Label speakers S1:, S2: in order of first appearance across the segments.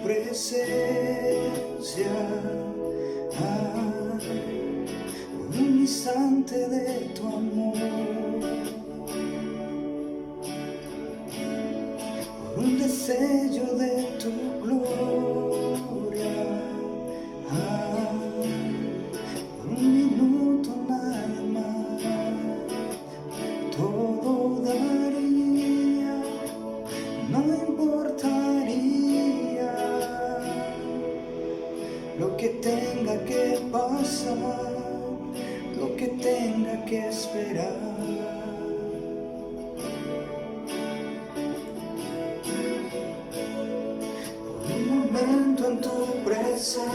S1: presencia, un instante de tu amor, un destello de tu gloria, un minuto nada más, todo daría, no importaría lo que tenga que pasar, lo que tenga que esperar. Un momento en tu presencia,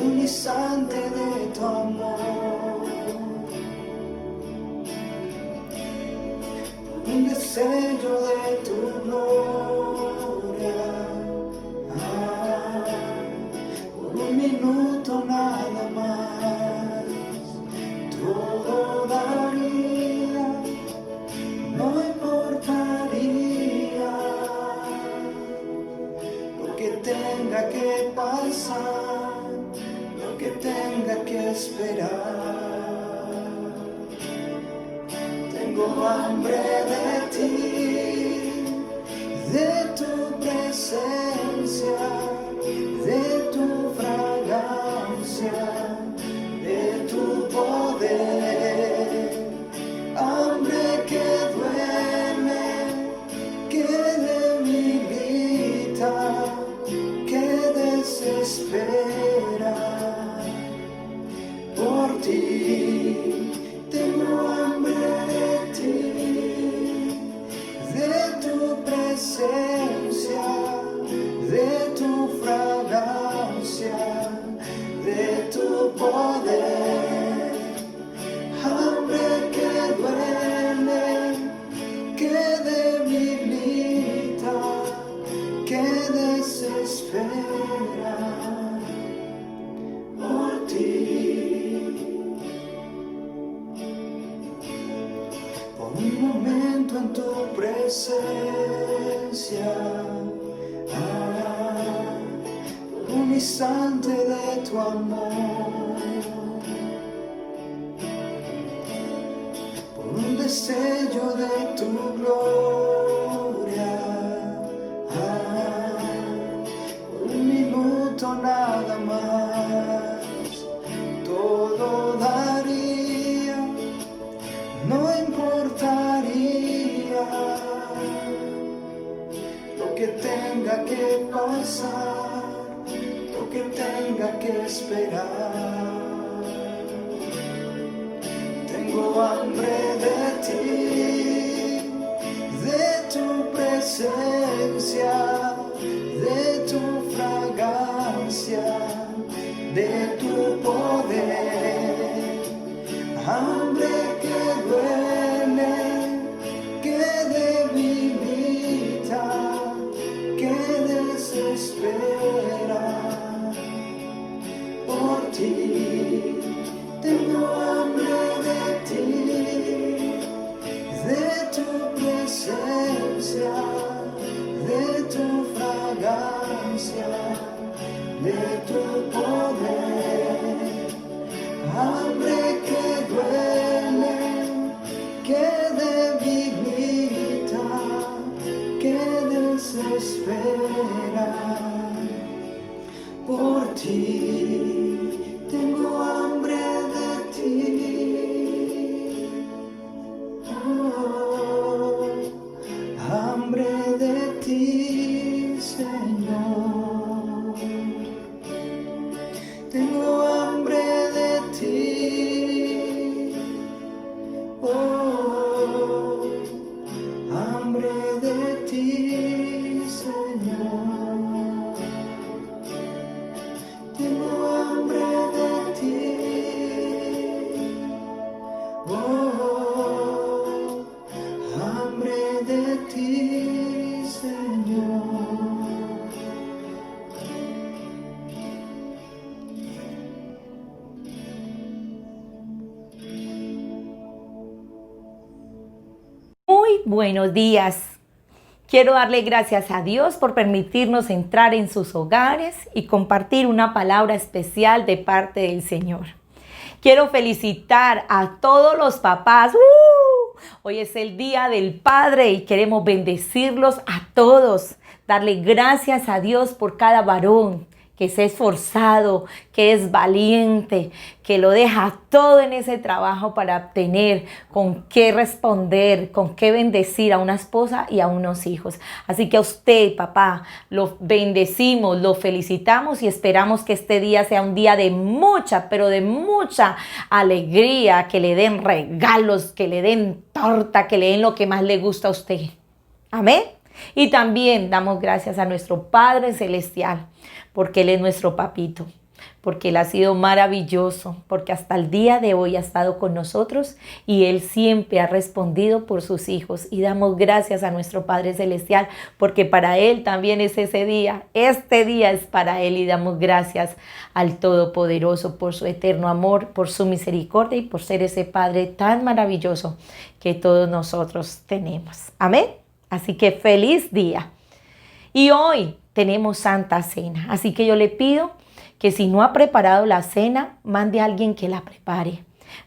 S1: un instante de tu amor, un destello de tu gloria, un minuto nada más, todo daría, no importaría lo que tenga que pasar, lo que tenga que esperar. Tengo hambre de ti, de tu presencia, de tu fragancia, de tu poder. Hambre que duele, que debilita, que desespera. Por ti tengo hambre de ti, de tu presencia, de tu fragancia, de tu poder. Hambre que duele, que debilita, que desespera. Por ti, por un momento en tu presencia, por un instante de tu amor, por un destello de tu gloria, por un minuto nada más, todo daría, no importaría lo que tenga que pasar, lo que tenga que esperar. Tengo hambre de ti, de tu presencia, de tu fragancia, de tu poder. Hambre que duele, que debilita, que desespera. Por ti tengo hambre de ti, de tu presencia, de tu fragancia, de tu poder. Hambre que duele, que debilita, que desespera. Por ti tengo hambre de ti, hambre de ti. ti, Señor. Tengo hambre de ti. Oh, hambre de ti, Señor.
S2: Muy buenos días. Quiero darle gracias a Dios por permitirnos entrar en sus hogares y compartir una palabra especial de parte del Señor. Quiero felicitar a todos los papás. Hoy es el Día del Padre y queremos bendecirlos a todos. Darle gracias a Dios por cada varón que se ha esforzado, que es valiente, que lo deja todo en ese trabajo para obtener con qué responder, con qué bendecir a una esposa y a unos hijos. Así que a usted, papá, lo bendecimos, lo felicitamos y esperamos que este día sea un día de mucha, pero de mucha alegría, que le den regalos, que le den torta, que le den lo que más le gusta a usted. Amén. Y también damos gracias a nuestro Padre Celestial, porque Él es nuestro papito, porque Él ha sido maravilloso, porque hasta el día de hoy ha estado con nosotros y Él siempre ha respondido por sus hijos. Y damos gracias a nuestro Padre Celestial, porque para Él también es ese día. Este día es para Él y damos gracias al Todopoderoso por su eterno amor, por su misericordia y por ser ese Padre tan maravilloso que todos nosotros tenemos. Amén. Así que feliz día. Y hoy tenemos Santa Cena, así que yo le pido que si no ha preparado la cena, mande a alguien que la prepare.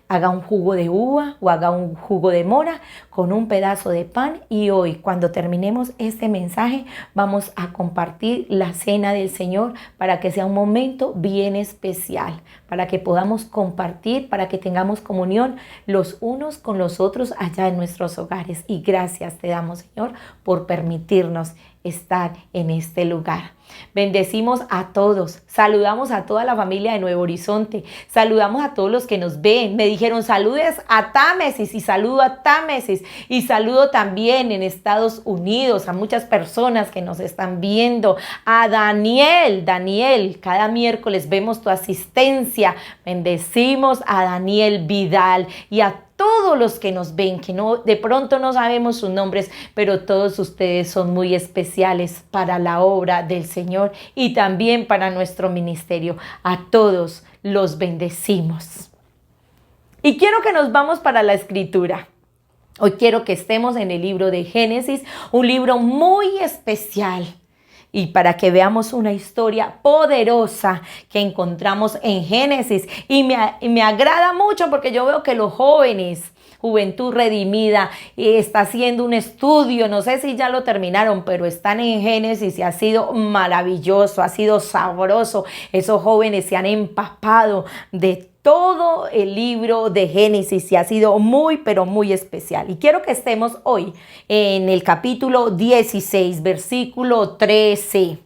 S2: Haga un jugo de uva o haga un jugo de mora con un pedazo de pan. Y hoy, cuando terminemos este mensaje, vamos a compartir la cena del Señor para que sea un momento bien especial, para que podamos compartir, para que tengamos comunión los unos con los otros allá en nuestros hogares. Y gracias te damos, Señor, por permitirnos estar en este lugar. Bendecimos a todos, saludamos a toda la familia de Nuevo Horizonte, saludamos a todos los que nos ven. Me dijeron saludes a Támesis y saludo a Támesis y saludo también en Estados Unidos a muchas personas que nos están viendo. A Daniel, cada miércoles vemos tu asistencia. Bendecimos a Daniel Vidal y a todos los que nos ven, que no, de pronto no sabemos sus nombres, pero todos ustedes son muy especiales para la obra del Señor y también para nuestro ministerio. A todos los bendecimos. Y quiero que nos vamos para la Escritura. Hoy quiero que estemos en el libro de Génesis, un libro muy especial. Y para que veamos una historia poderosa que encontramos en Génesis. Y me agrada mucho porque yo veo que los jóvenes, Juventud Redimida, está haciendo un estudio. No sé si ya lo terminaron, pero están en Génesis y ha sido maravilloso, ha sido sabroso. Esos jóvenes se han empapado de todo el libro de Génesis y ha sido muy, pero muy especial. Y quiero que estemos hoy en el capítulo 16, versículo 13.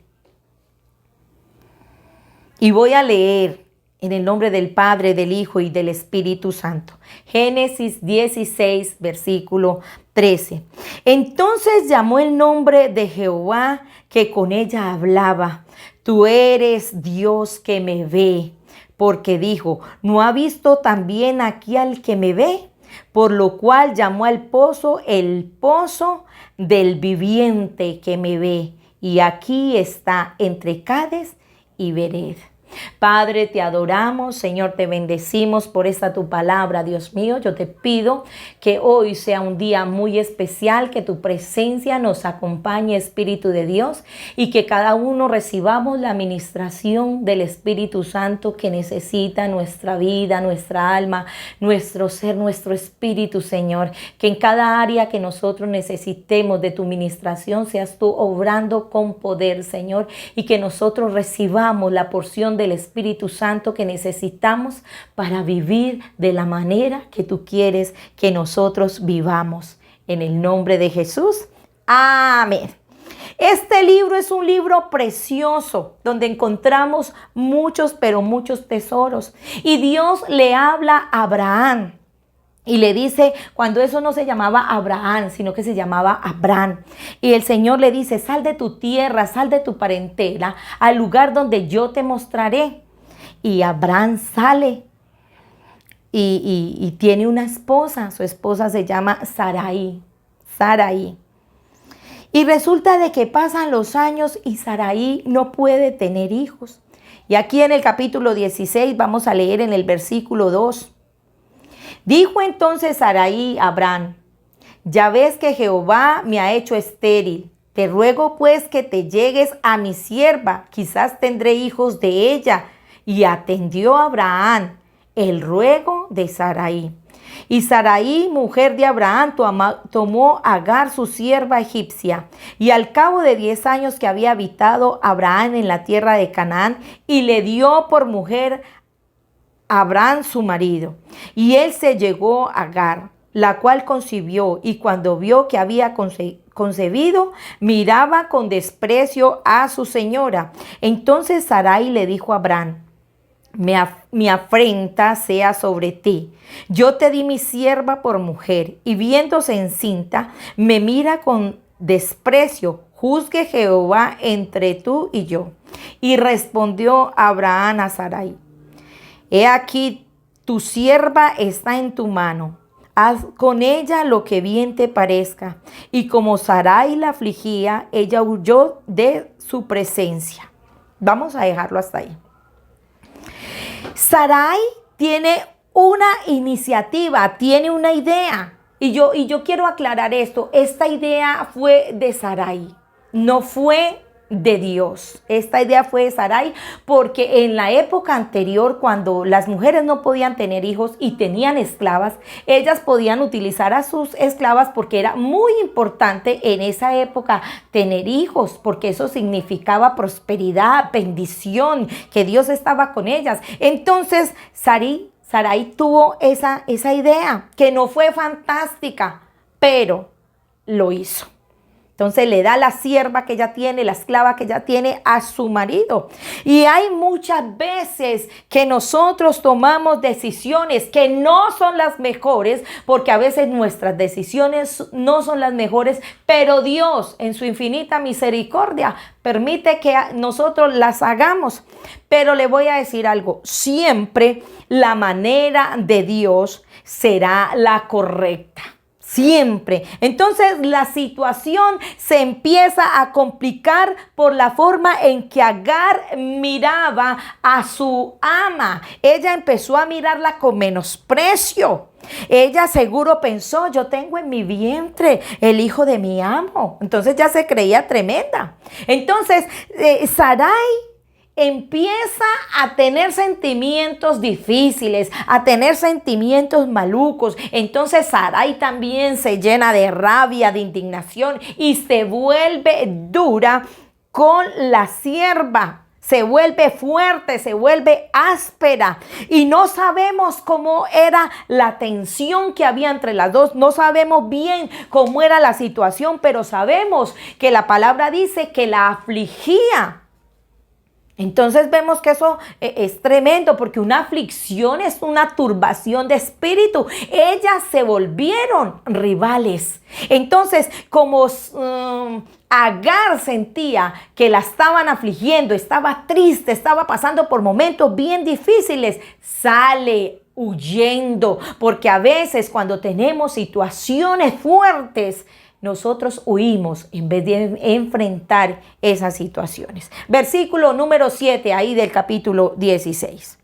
S2: Y voy a leer en el nombre del Padre, del Hijo y del Espíritu Santo. Génesis 16, versículo 13. Entonces llamó el nombre de Jehová que con ella hablaba: Tú eres Dios que me ve. Porque dijo: ¿no ha visto también aquí al que me ve? Por lo cual llamó al pozo el pozo del viviente que me ve. Y aquí está entre Cades y Bered. Padre, te adoramos, Señor, te bendecimos por esta tu palabra, Dios mío. Yo te pido que hoy sea un día muy especial, que tu presencia nos acompañe, Espíritu de Dios, y que cada uno recibamos la administración del Espíritu Santo que necesita nuestra vida, nuestra alma, nuestro ser, nuestro espíritu, Señor. Que en cada área que nosotros necesitemos de tu ministración seas tú obrando con poder, Señor, y que nosotros recibamos la porción del Espíritu Santo que necesitamos para vivir de la manera que tú quieres que nosotros vivamos. En el nombre de Jesús. Amén. Este libro es un libro precioso donde encontramos muchos, pero muchos tesoros. Y Dios le habla a Abraham Y le dice, cuando eso no se llamaba Abraham, sino que se llamaba Abraham. Y el Señor le dice, sal de tu tierra, sal de tu parentela, al lugar donde yo te mostraré. Y Abraham sale y tiene una esposa. Su esposa se llama Sarai. Sarai. Y resulta de que pasan los años y Sarai no puede tener hijos. Y aquí en el capítulo 16 vamos a leer en el versículo 2. Dijo entonces Sarai a Abraham, ya ves que Jehová me ha hecho estéril. Te ruego pues que te llegues a mi sierva, quizás tendré hijos de ella. Y atendió Abraham el ruego de Sarai. Y Sarai, mujer de Abraham, tomó a Agar, su sierva egipcia. Y al cabo de 10 años que había habitado Abraham en la tierra de Canaán, y le dio por mujer a Abraham su marido. Y él se llegó a Agar, la cual concibió, y cuando vio que había concebido, miraba con desprecio a su señora. Entonces Sarai le dijo a Abraham, mi afrenta sea sobre ti. Yo te di mi sierva por mujer, y viéndose encinta, me mira con desprecio. Juzgue Jehová entre tú y yo. Y respondió Abraham a Sarai, he aquí, tu sierva está en tu mano. Haz con ella lo que bien te parezca. Y como Sarai la afligía, ella huyó de su presencia. Vamos a dejarlo hasta ahí. Sarai tiene una iniciativa, tiene una idea. Y yo quiero aclarar esto. Esta idea fue de Sarai, no fue de Dios. Esta idea fue de Sarai porque en la época anterior, cuando las mujeres no podían tener hijos y tenían esclavas, ellas podían utilizar a sus esclavas porque era muy importante en esa época tener hijos, porque eso significaba prosperidad, bendición, que Dios estaba con ellas. Entonces Sarai tuvo esa idea que no fue fantástica, pero lo hizo. Entonces le da la sierva que ella tiene, la esclava que ella tiene a su marido. Y hay muchas veces que nosotros tomamos decisiones que no son las mejores, porque a veces nuestras decisiones no son las mejores, pero Dios en su infinita misericordia permite que nosotros las hagamos. Pero le voy a decir algo, siempre la manera de Dios será la correcta. Siempre. Entonces la situación se empieza a complicar por la forma en que Agar miraba a su ama. Ella empezó a mirarla con menosprecio. Ella seguro pensó, yo tengo en mi vientre el hijo de mi amo. Entonces ya se creía tremenda. Entonces Sarai empieza a tener sentimientos difíciles, a tener sentimientos malucos. Entonces Sarai también se llena de rabia, de indignación y se vuelve dura con la sierva. Se vuelve fuerte, se vuelve áspera y no sabemos cómo era la tensión que había entre las dos. No sabemos bien cómo era la situación, pero sabemos que la palabra dice que la afligía. Entonces vemos que eso es tremendo, porque una aflicción es una turbación de espíritu. Ellas se volvieron rivales. Entonces, como Agar sentía que la estaban afligiendo, estaba triste, estaba pasando por momentos bien difíciles, sale huyendo, porque a veces cuando tenemos situaciones fuertes, nosotros huimos en vez de enfrentar esas situaciones. Versículo número 7 ahí del capítulo 16.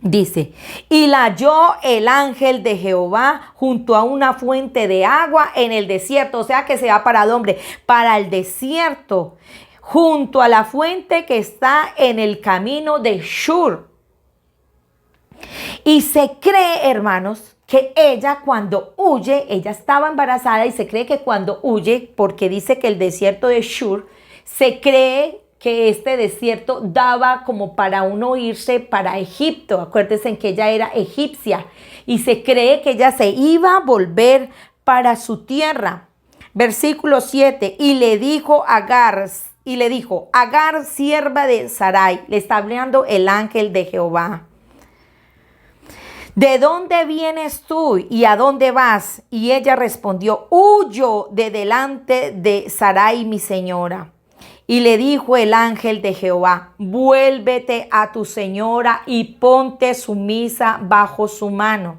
S2: Dice, y la halló el ángel de Jehová junto a una fuente de agua en el desierto. O sea que se va para dónde, para el desierto, junto a la fuente que está en el camino de Shur. Y se cree, hermanos, que ella cuando huye, ella estaba embarazada y se cree que cuando huye, porque dice que el desierto de Shur, se cree que este desierto daba como para uno irse para Egipto. Acuérdense que ella era egipcia y se cree que ella se iba a volver para su tierra. Versículo 7, y le dijo Agar, sierva de Sarai, le está hablando el ángel de Jehová. ¿de dónde vienes tú y a dónde vas? Y ella respondió, huyo de delante de Sarai, mi señora. Y le dijo el ángel de Jehová, vuélvete a tu señora y ponte sumisa bajo su mano.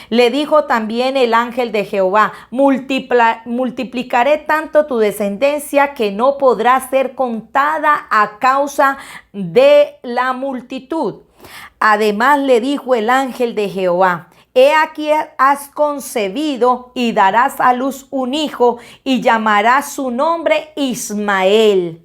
S2: Le dijo también el ángel de Jehová, multiplicaré tanto tu descendencia que no podrá ser contada a causa de la multitud. Además le dijo el ángel de Jehová, he aquí has concebido y darás a luz un hijo y llamarás su nombre Ismael.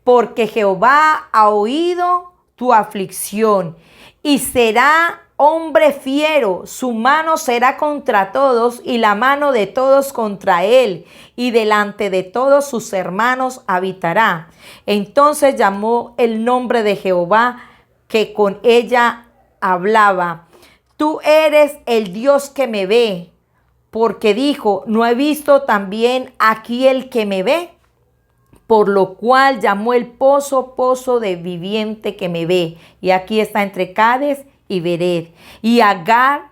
S2: Porque Jehová ha oído tu aflicción y será hombre fiero, su mano será contra todos y la mano de todos contra él, y delante de todos sus hermanos habitará. Entonces llamó el nombre de Jehová que con ella hablaba, tú eres el Dios que me ve, porque dijo, ¿no he visto también aquí el que me ve? Por lo cual llamó el pozo, pozo de viviente que me ve. Y aquí está entre Cades y Bered. Y Agar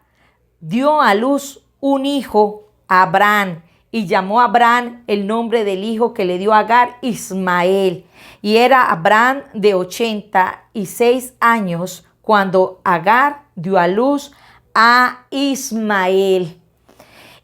S2: dio a luz un hijo a Abraham. Y llamó a Abraham el nombre del hijo que le dio a Agar, Ismael. Y era Abraham de 86 años cuando Agar dio a luz a Ismael.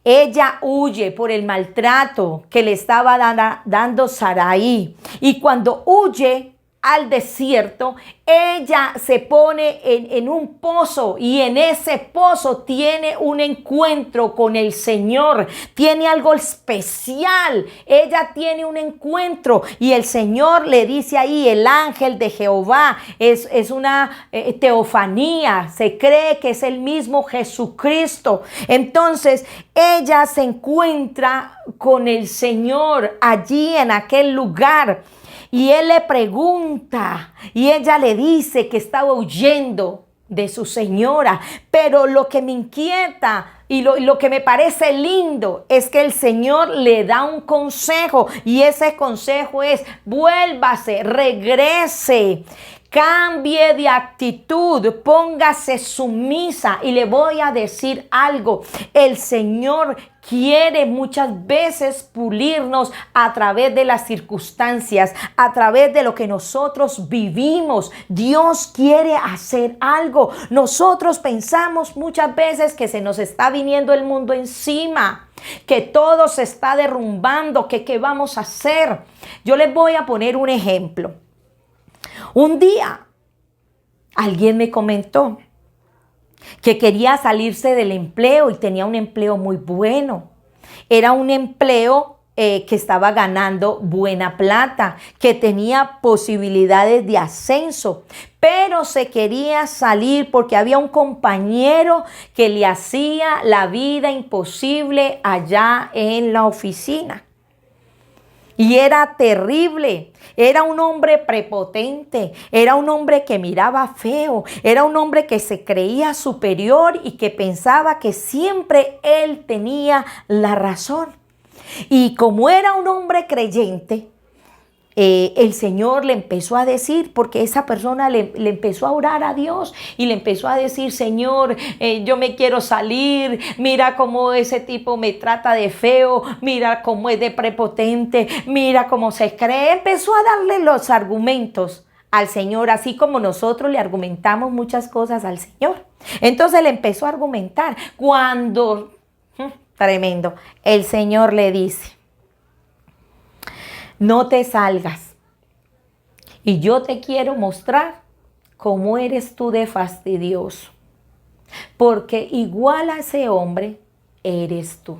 S2: Ella huye por el maltrato que le estaba dando Sarai. Y cuando huye al desierto, ella se pone en un pozo y en ese pozo tiene un encuentro con el Señor. Tiene algo especial. Ella tiene un encuentro y el Señor le dice ahí, el ángel de Jehová, es una teofanía. Se cree que es el mismo Jesucristo. Entonces, ella se encuentra con el Señor allí en aquel lugar. Y él le pregunta y ella le dice que estaba huyendo de su señora. Pero lo que me inquieta y lo que me parece lindo es que el Señor le da un consejo. Y ese consejo es, vuélvase, regrese. Cambie de actitud, póngase sumisa. Y le voy a decir algo, el Señor quiere muchas veces pulirnos a través de las circunstancias, a través de lo que nosotros vivimos. Dios quiere hacer algo. Nosotros pensamos muchas veces que se nos está viniendo el mundo encima, que todo se está derrumbando, que qué vamos a hacer. Yo les voy a poner un ejemplo. Un día alguien me comentó que quería salirse del empleo y tenía un empleo muy bueno. Era un empleo que estaba ganando buena plata, que tenía posibilidades de ascenso, pero se quería salir porque había un compañero que le hacía la vida imposible allá en la oficina. Y era terrible, era un hombre prepotente, era un hombre que miraba feo, era un hombre que se creía superior y que pensaba que siempre él tenía la razón. Y como era un hombre creyente, el Señor le empezó a decir, porque esa persona le empezó a orar a Dios y le empezó a decir, Señor, yo me quiero salir, mira cómo ese tipo me trata de feo, mira cómo es de prepotente, mira cómo se cree. Empezó a darle los argumentos al Señor, así como nosotros le argumentamos muchas cosas al Señor. Entonces le empezó a argumentar cuando, tremendo, el Señor le dice, no te salgas. Y yo te quiero mostrar cómo eres tú de fastidioso. Porque igual a ese hombre eres tú.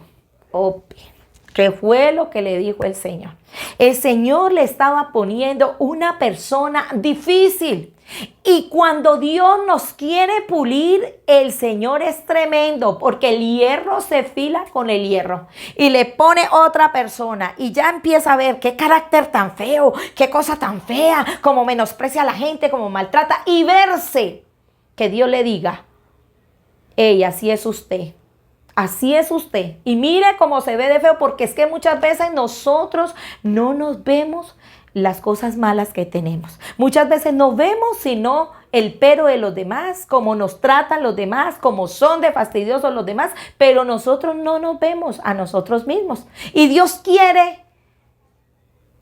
S2: ¿Qué fue lo que le dijo el Señor? El Señor le estaba poniendo una persona difícil. Y cuando Dios nos quiere pulir, el Señor es tremendo, porque el hierro se fila con el hierro y le pone otra persona y ya empieza a ver qué carácter tan feo, qué cosa tan fea, cómo menosprecia a la gente, cómo maltrata, y verse que Dios le diga, hey, así es usted. Así es usted. Y mire cómo se ve de feo, porque es que muchas veces nosotros no nos vemos las cosas malas que tenemos. Muchas veces no vemos sino el pero de los demás, cómo nos tratan los demás, cómo son de fastidiosos los demás, pero nosotros no nos vemos a nosotros mismos. Y Dios quiere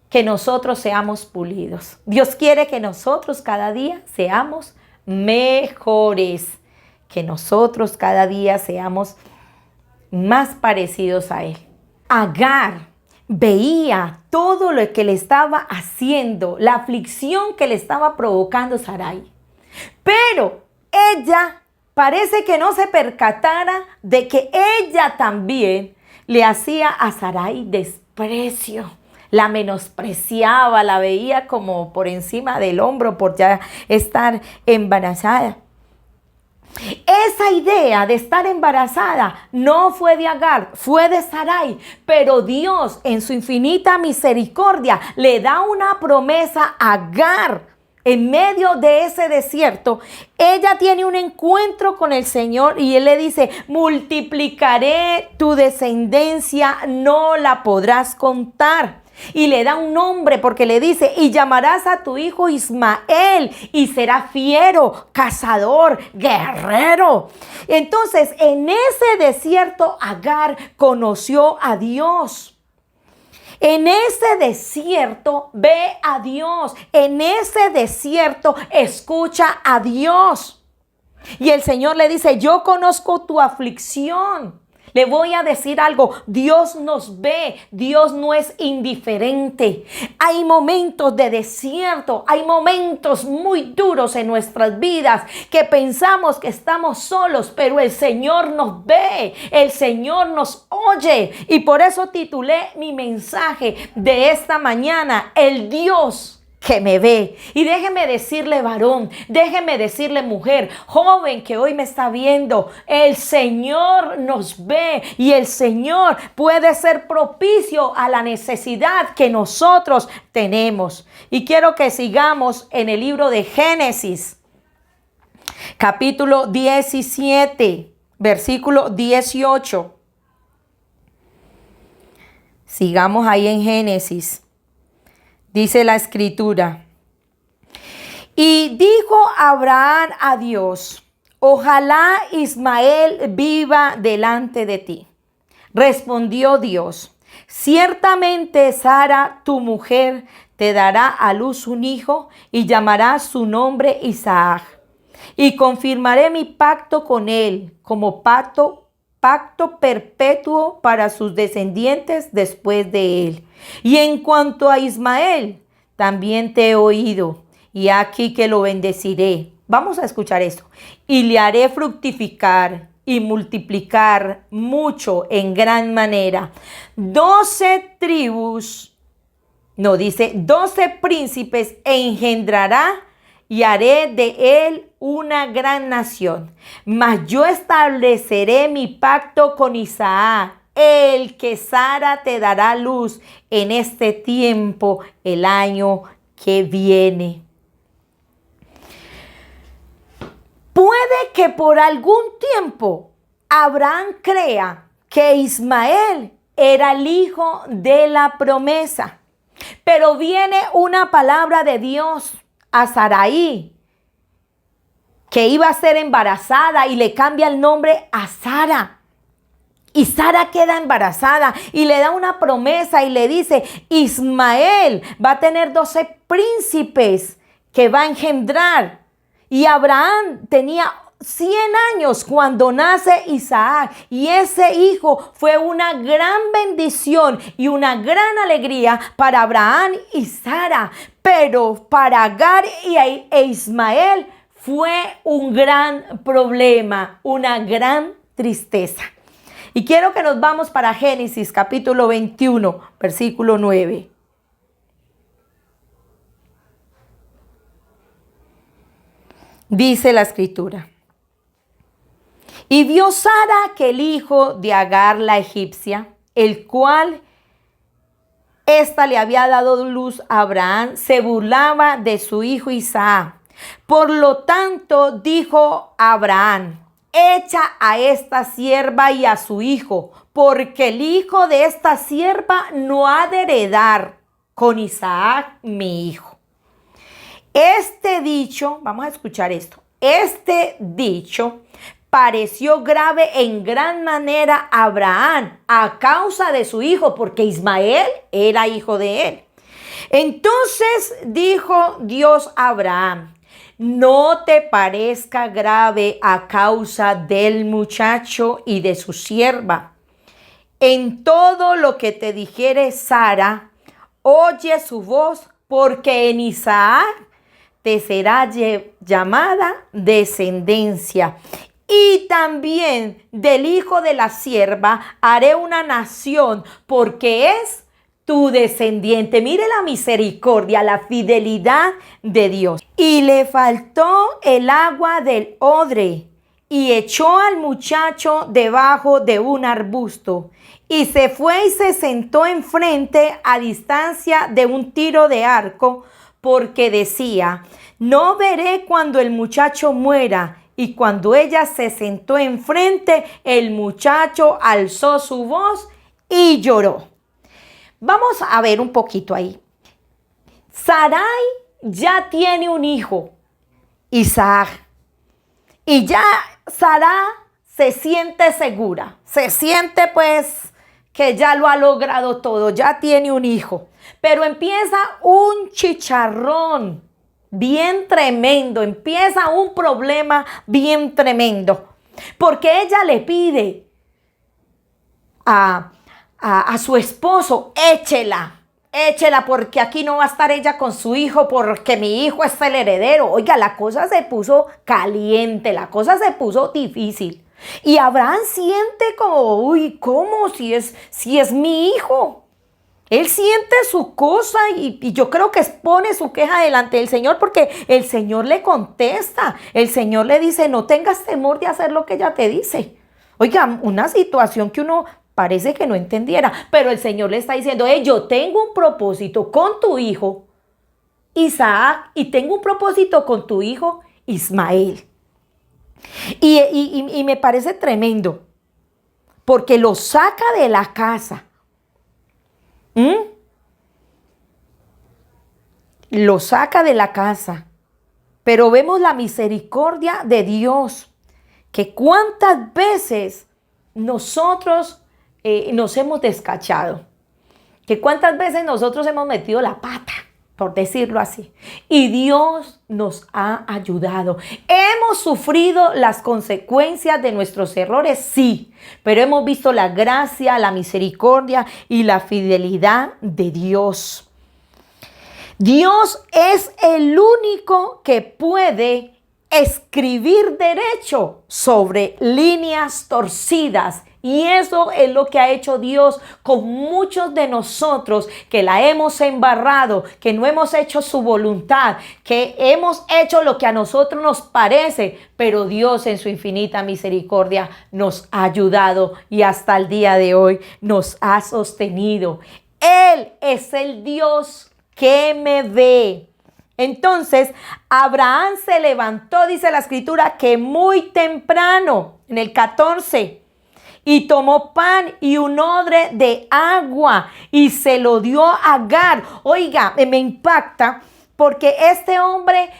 S2: que nosotros seamos pulidos. Dios quiere que nosotros cada día seamos mejores, que nosotros cada día seamos más parecidos a Él. Agar veía todo lo que le estaba haciendo, la aflicción que le estaba provocando Sarai. Pero ella parece que no se percatara de que ella también le hacía a Sarai desprecio. La menospreciaba, la veía como por encima del hombro por ya estar embarazada. Esa idea de estar embarazada no fue de Agar, fue de Sarai, pero Dios en su infinita misericordia le da una promesa a Agar. En medio de ese desierto, ella tiene un encuentro con el Señor y Él le dice: multiplicaré tu descendencia, no la podrás contar. Y le da un nombre porque le dice: y llamarás a tu hijo Ismael, y será fiero, cazador, guerrero. Entonces, en ese desierto, Agar conoció a Dios. En ese desierto ve a Dios. En ese desierto escucha a Dios. Y el Señor le dice: yo conozco tu aflicción. Le voy a decir algo, Dios nos ve, Dios no es indiferente. Hay momentos de desierto, hay momentos muy duros en nuestras vidas que pensamos que estamos solos, pero el Señor nos ve, el Señor nos oye. Y por eso titulé mi mensaje de esta mañana: el Dios que me ve. Y déjeme decirle, varón, déjeme decirle, mujer, joven que hoy me está viendo, el Señor nos ve y el Señor puede ser propicio a la necesidad que nosotros tenemos. Y quiero que sigamos en el libro de Génesis, capítulo 17, versículo 18. Sigamos ahí en Génesis. Dice la escritura: y dijo Abraham a Dios: ojalá Ismael viva delante de ti. Respondió Dios: ciertamente Sara, tu mujer, te dará a luz un hijo y llamarás su nombre Isaac. Y confirmaré mi pacto con él como pacto perpetuo para sus descendientes después de él. Y en cuanto a Ismael, también te he oído, y aquí que lo bendeciré. Vamos a escuchar esto. Y le haré fructificar y multiplicar mucho en gran manera. 12 príncipes engendrará, y haré de él una gran nación. Mas yo estableceré mi pacto con Isaac, el que Sara te dará luz en este tiempo, el año que viene. Puede que por algún tiempo Abraham crea que Ismael era el hijo de la promesa, pero viene una palabra de Dios a Sarai, que iba a ser embarazada, y le cambia el nombre a Sara. Y Sara queda embarazada y le da una promesa y le dice: Ismael va a tener 12 príncipes que va a engendrar. Y Abraham tenía 100 años cuando nace Isaac, y ese hijo fue una gran bendición y una gran alegría para Abraham y Sara. Pero para Agar e Ismael fue un gran problema, una gran tristeza. Y quiero que nos vamos para Génesis capítulo 21, versículo 9. Dice la escritura: y vio Sara que el hijo de Agar la egipcia, el cual ésta le había dado luz a Abraham, se burlaba de su hijo Isaac. Por lo tanto dijo Abraham: echa a esta sierva y a su hijo, porque el hijo de esta sierva no ha de heredar con Isaac mi hijo. Este dicho, vamos a escuchar esto, este dicho pareció grave en gran manera a Abraham a causa de su hijo, porque Ismael era hijo de él. Entonces dijo Dios a Abraham: no te parezca grave a causa del muchacho y de su sierva. En todo lo que te dijere Sara, oye su voz, porque en Isaac te será llamada descendencia. Y también del hijo de la sierva haré una nación, porque es tu descendiente. Mire la misericordia, la fidelidad de Dios. Y le faltó el agua del odre, y echó al muchacho debajo de un arbusto, y se fue y se sentó enfrente a distancia de un tiro de arco, porque decía: no veré cuando el muchacho muera. Y cuando ella se sentó enfrente, el muchacho alzó su voz y lloró. Vamos a ver un poquito ahí. Sarai ya tiene un hijo, Isaac. Y ya Sara se siente segura, se siente pues que ya lo ha logrado todo, ya tiene un hijo. Pero empieza un chicharrón bien tremendo, empieza un problema bien tremendo. Porque ella le pide a su esposo: échela, porque aquí no va a estar ella con su hijo, porque mi hijo es el heredero. Oiga, la cosa se puso caliente, la cosa se puso difícil. Y Abraham siente como: uy, ¿cómo? Si es mi hijo. Él siente su cosa y yo creo que expone su queja delante del Señor, porque el Señor le contesta. El Señor le dice: no tengas temor de hacer lo que ella te dice. Oiga, una situación que uno parece que no entendiera, pero el Señor le está diciendo: yo tengo un propósito con tu hijo Isaac y tengo un propósito con tu hijo Ismael. Y me parece tremendo, porque lo saca de la casa. Lo saca de la casa. Pero vemos la misericordia de Dios, que cuántas veces nosotros nos hemos descachado, que cuántas veces nosotros hemos metido la pata, por decirlo así, y Dios nos ha ayudado. Hemos sufrido las consecuencias de nuestros errores, sí, pero hemos visto la gracia, la misericordia y la fidelidad de Dios. Dios es el único que puede escribir derecho sobre líneas torcidas. Y eso es lo que ha hecho Dios con muchos de nosotros, que la hemos embarrado, que no hemos hecho su voluntad, que hemos hecho lo que a nosotros nos parece, pero Dios en su infinita misericordia nos ha ayudado y hasta el día de hoy nos ha sostenido. Él es el Dios que me ve. Entonces, Abraham se levantó, dice la escritura, que muy temprano, en el 14, y tomó pan y un odre de agua y se lo dio a Agar. Oiga, me impacta porque este hombre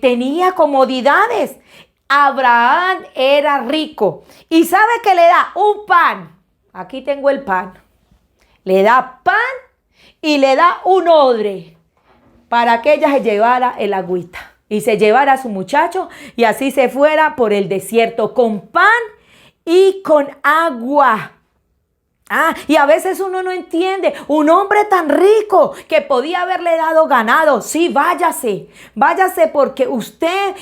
S2: tenía comodidades. Abraham era rico y ¿sabe qué le da? Un pan. Aquí tengo el pan. Le da pan y le da un odre para que ella se llevara el agüita y se llevara a su muchacho y así se fuera por el desierto con pan y con agua. Y a veces uno no entiende, un hombre tan rico que podía haberle dado ganado, sí, váyase porque usted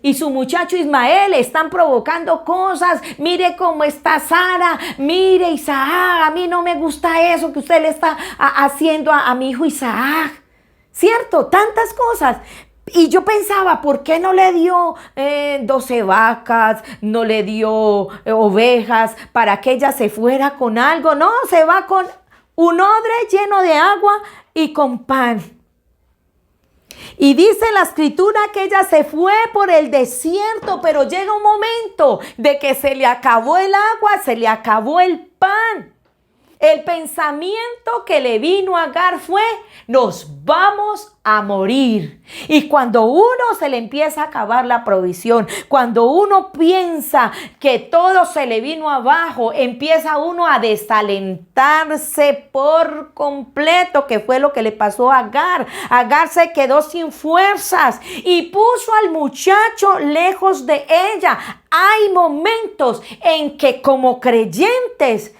S2: y su muchacho Ismael están provocando cosas. Mire cómo está Sara, mire Isaac, a mí no me gusta eso que usted le está haciendo a mi hijo Isaac, ¿cierto? Tantas cosas. Y yo pensaba, ¿por qué no le dio 12 vacas, no le dio ovejas para que ella se fuera con algo? No, se va con un odre lleno de agua y con pan. Y dice la escritura que ella se fue por el desierto, pero llega un momento de que se le acabó el agua, se le acabó el pan. El pensamiento que le vino a Agar fue: nos vamos a morir. Y cuando uno se le empieza a acabar la provisión, cuando uno piensa que todo se le vino abajo, empieza uno a desalentarse por completo, que fue lo que le pasó a Agar. Agar se quedó sin fuerzas y puso al muchacho lejos de ella. Hay momentos en que como creyentes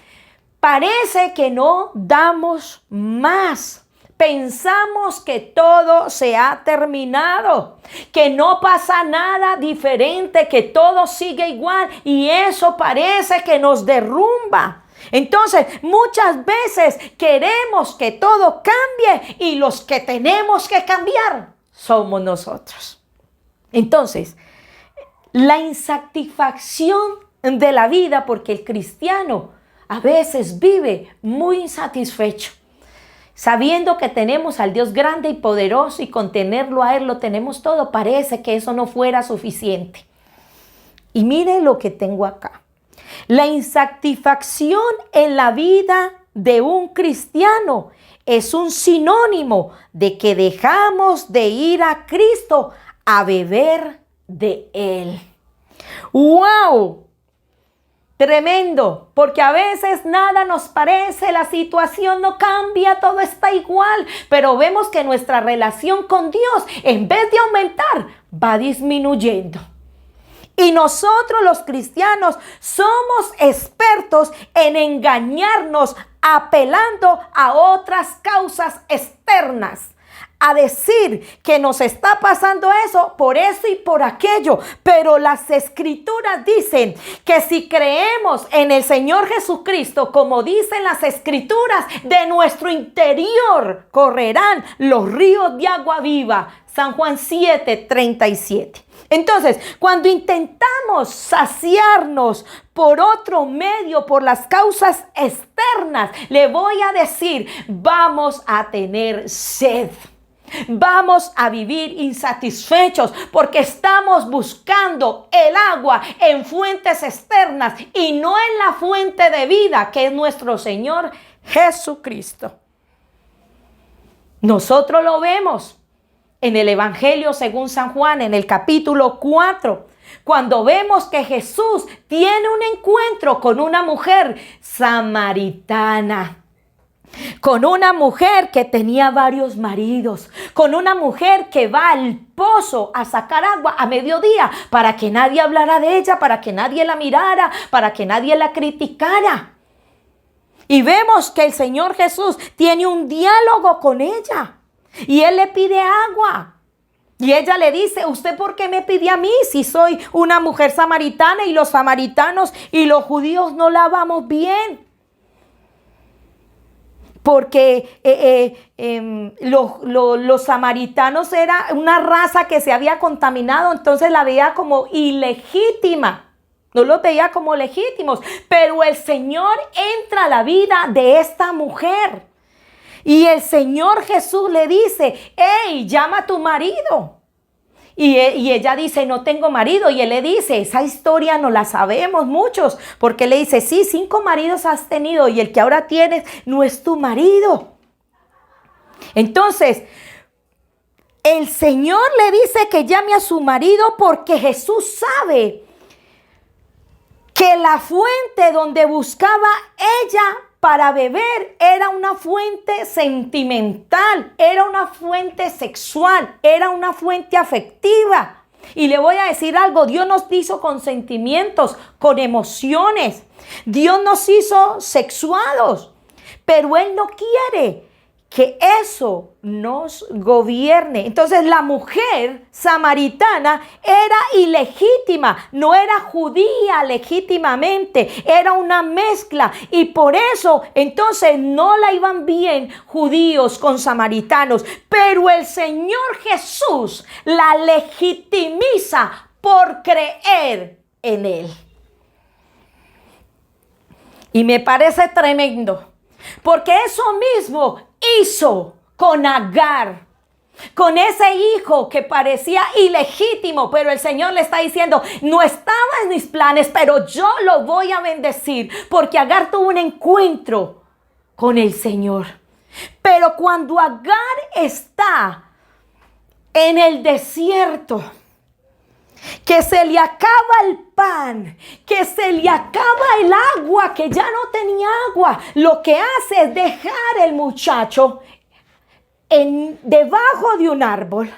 S2: parece que no damos más. Pensamos que todo se ha terminado, que no pasa nada diferente, que todo sigue igual, y eso parece que nos derrumba. Entonces, muchas veces queremos que todo cambie y los que tenemos que cambiar somos nosotros. Entonces, la insatisfacción de la vida, porque el cristiano a veces vive muy insatisfecho, sabiendo que tenemos al Dios grande y poderoso y con tenerlo a Él lo tenemos todo. Parece que eso no fuera suficiente. Y mire lo que tengo acá. La insatisfacción en la vida de un cristiano es un sinónimo de que dejamos de ir a Cristo a beber de Él. ¡Wow! Tremendo, porque a veces nada nos parece, la situación no cambia, todo está igual, pero vemos que nuestra relación con Dios, en vez de aumentar, va disminuyendo. Y nosotros los cristianos somos expertos en engañarnos apelando a otras causas externas, a decir que nos está pasando eso por eso y por aquello. Pero las escrituras dicen que si creemos en el Señor Jesucristo, como dicen las escrituras, de nuestro interior correrán los ríos de agua viva. San Juan 7:37. Entonces, cuando intentamos saciarnos por otro medio, por las causas externas, le voy a decir, vamos a tener sed. Vamos a vivir insatisfechos porque estamos buscando el agua en fuentes externas y no en la fuente de vida que es nuestro Señor Jesucristo. Nosotros lo vemos en el Evangelio según San Juan, en el capítulo 4, cuando vemos que Jesús tiene un encuentro con una mujer samaritana. Con una mujer que tenía varios maridos, con una mujer que va al pozo a sacar agua a mediodía para que nadie hablara de ella, para que nadie la mirara, para que nadie la criticara. Y vemos que el Señor Jesús tiene un diálogo con ella y Él le pide agua. Y ella le dice, ¿usted por qué me pide a mí si soy una mujer samaritana y los samaritanos y los judíos no lavamos bien? Porque los samaritanos era una raza que se había contaminado, entonces la veía como ilegítima, no los veía como legítimos. Pero el Señor entra a la vida de esta mujer y el Señor Jesús le dice, hey, llama a tu marido. Y ella dice, no tengo marido. Y él le dice, esa historia no la sabemos muchos, porque le dice, sí, 5 maridos has tenido y el que ahora tienes no es tu marido. Entonces, el Señor le dice que llame a su marido porque Jesús sabe que la fuente donde buscaba ella para beber era una fuente sentimental, era una fuente sexual, era una fuente afectiva. Y le voy a decir algo, Dios nos hizo con sentimientos, con emociones. Dios nos hizo sexuados, pero Él no quiere que eso nos gobierne. Entonces la mujer samaritana era ilegítima, no era judía legítimamente, era una mezcla y por eso entonces no la iban bien judíos con samaritanos, pero el Señor Jesús la legitimiza por creer en Él. Y me parece tremendo, porque eso mismo hizo con Agar, con ese hijo que parecía ilegítimo, pero el Señor le está diciendo, no estaba en mis planes, pero yo lo voy a bendecir, porque Agar tuvo un encuentro con el Señor. Pero cuando Agar está en el desierto, que se le acaba el pan, que se le acaba el agua, que ya no tenía agua, lo que hace es dejar el muchacho debajo de un árbol.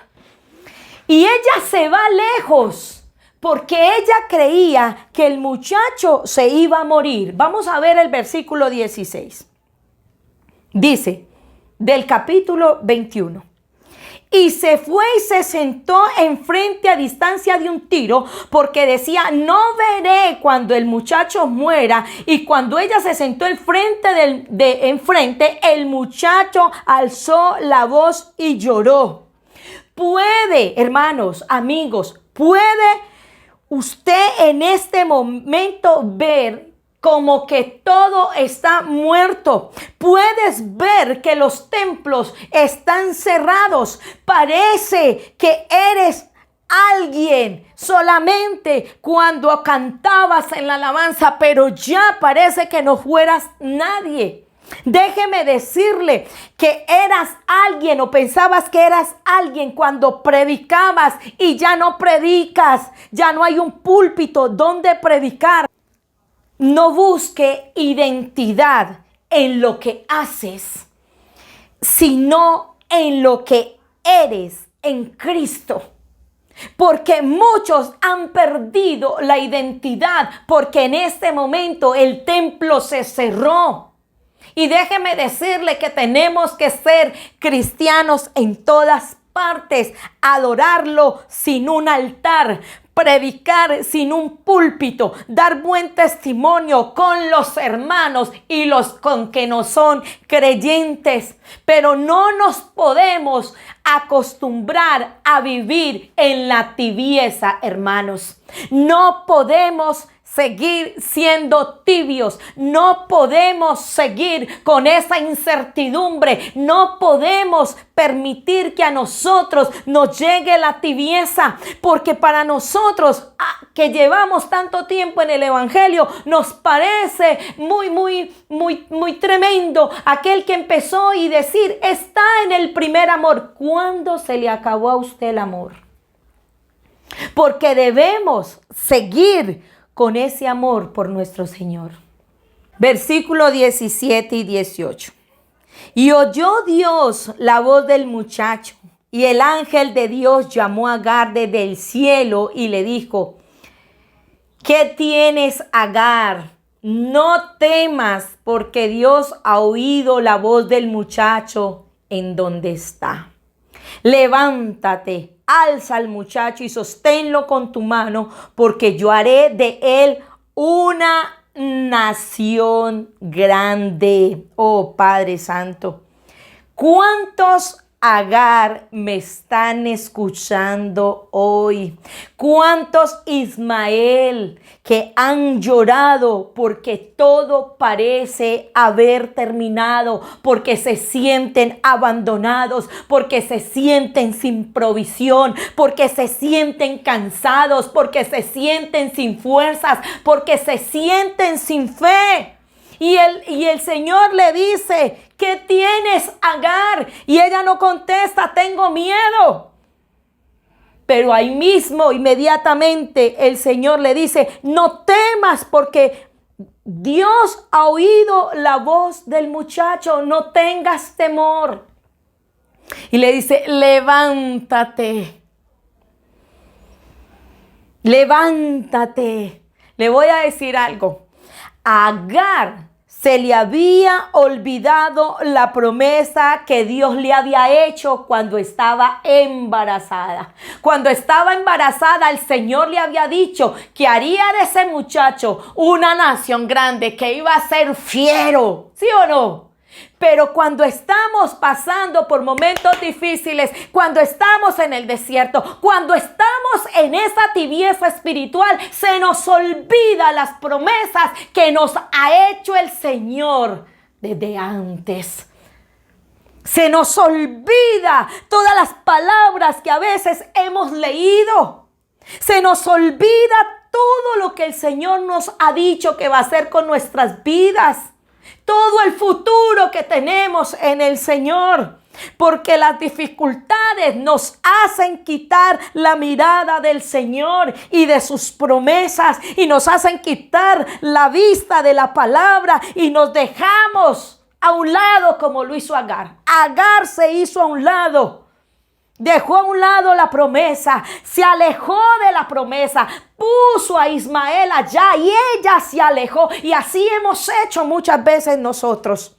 S2: Y ella se va lejos porque ella creía que el muchacho se iba a morir. Vamos a ver el versículo 16. Dice, del capítulo 21. Y se fue y se sentó enfrente a distancia de un tiro, porque decía, no veré cuando el muchacho muera. Y cuando ella se sentó enfrente, el muchacho alzó la voz y lloró. Puede, hermanos, amigos, puede usted en este momento ver como que todo está muerto. Puedes ver que los templos están cerrados. Parece que eres alguien solamente cuando cantabas en la alabanza, pero ya parece que no fueras nadie. Déjeme decirle que eras alguien o pensabas que eras alguien cuando predicabas y ya no predicas, ya no hay un púlpito donde predicar. No busque identidad en lo que haces, sino en lo que eres en Cristo. Porque muchos han perdido la identidad porque en este momento el templo se cerró. Y déjeme decirle que tenemos que ser cristianos en todas partes, adorarlo sin un altar, predicar sin un púlpito, dar buen testimonio con los hermanos y los con que no son creyentes. Pero no nos podemos acostumbrar a vivir en la tibieza, hermanos. No podemos seguir siendo tibios, no podemos seguir con esa incertidumbre, no podemos permitir que a nosotros nos llegue la tibieza, porque para nosotros que llevamos tanto tiempo en el evangelio, nos parece muy tremendo aquel que empezó y decir, está en el primer amor. ¿Cuándo se le acabó a usted el amor? Porque debemos seguir con ese amor por nuestro Señor. Versículo 17 y 18. Y oyó Dios la voz del muchacho, y el ángel de Dios llamó a Agar desde el cielo y le dijo, ¿qué tienes, Agar? No temas, porque Dios ha oído la voz del muchacho en donde está. Levántate, alza al muchacho y sosténlo con tu mano, porque yo haré de él una nación grande. Oh Padre Santo, ¿cuántos Agar me están escuchando hoy? ¿Cuántos Ismael que han llorado porque todo parece haber terminado, porque se sienten abandonados, porque se sienten sin provisión, porque se sienten cansados, porque se sienten sin fuerzas, porque se sienten sin fe? Y el Señor le dice, ¿qué tienes, Agar? Y ella no contesta, tengo miedo. Pero ahí mismo, inmediatamente, el Señor le dice, no temas, porque Dios ha oído la voz del muchacho, no tengas temor. Y le dice, levántate. Levántate. Le voy a decir algo. A Agar se le había olvidado la promesa que Dios le había hecho cuando estaba embarazada. Cuando estaba embarazada, el Señor le había dicho que haría de ese muchacho una nación grande, que iba a ser fiero, ¿sí o no? Pero cuando estamos pasando por momentos difíciles, cuando estamos en el desierto, cuando estamos en esa tibieza espiritual, se nos olvida las promesas que nos ha hecho el Señor desde antes. Se nos olvida todas las palabras que a veces hemos leído. Se nos olvida todo lo que el Señor nos ha dicho que va a hacer con nuestras vidas. todo el futuro que tenemos en el Señor. Porque las dificultades nos hacen quitar la mirada del Señor y de sus promesas, y nos hacen quitar la vista de la palabra, y nos dejamos a un lado como lo hizo Agar. Agar se hizo a un lado. Dejó a un lado la promesa, se alejó de la promesa, puso a Ismael allá y ella se alejó. Y así hemos hecho muchas veces nosotros.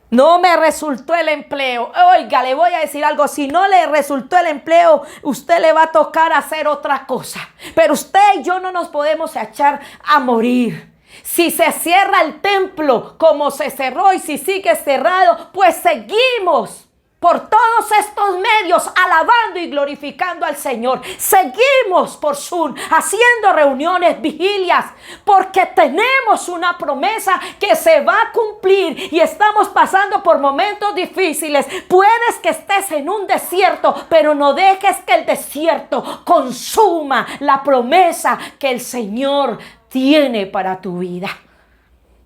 S2: No me resultó el empleo. Oiga, le voy a decir algo. Si no le resultó el empleo, usted le va a tocar hacer otra cosa. Pero usted y yo no nos podemos echar a morir. Si se cierra el templo como se cerró y si sigue cerrado, pues seguimos por todos estos medios alabando y glorificando al Señor. Seguimos por Zoom haciendo reuniones, vigilias, porque tenemos una promesa que se va a cumplir y estamos pasando por momentos difíciles. Puedes que estés en un desierto, pero no dejes que el desierto consuma la promesa que el Señor tiene para tu vida.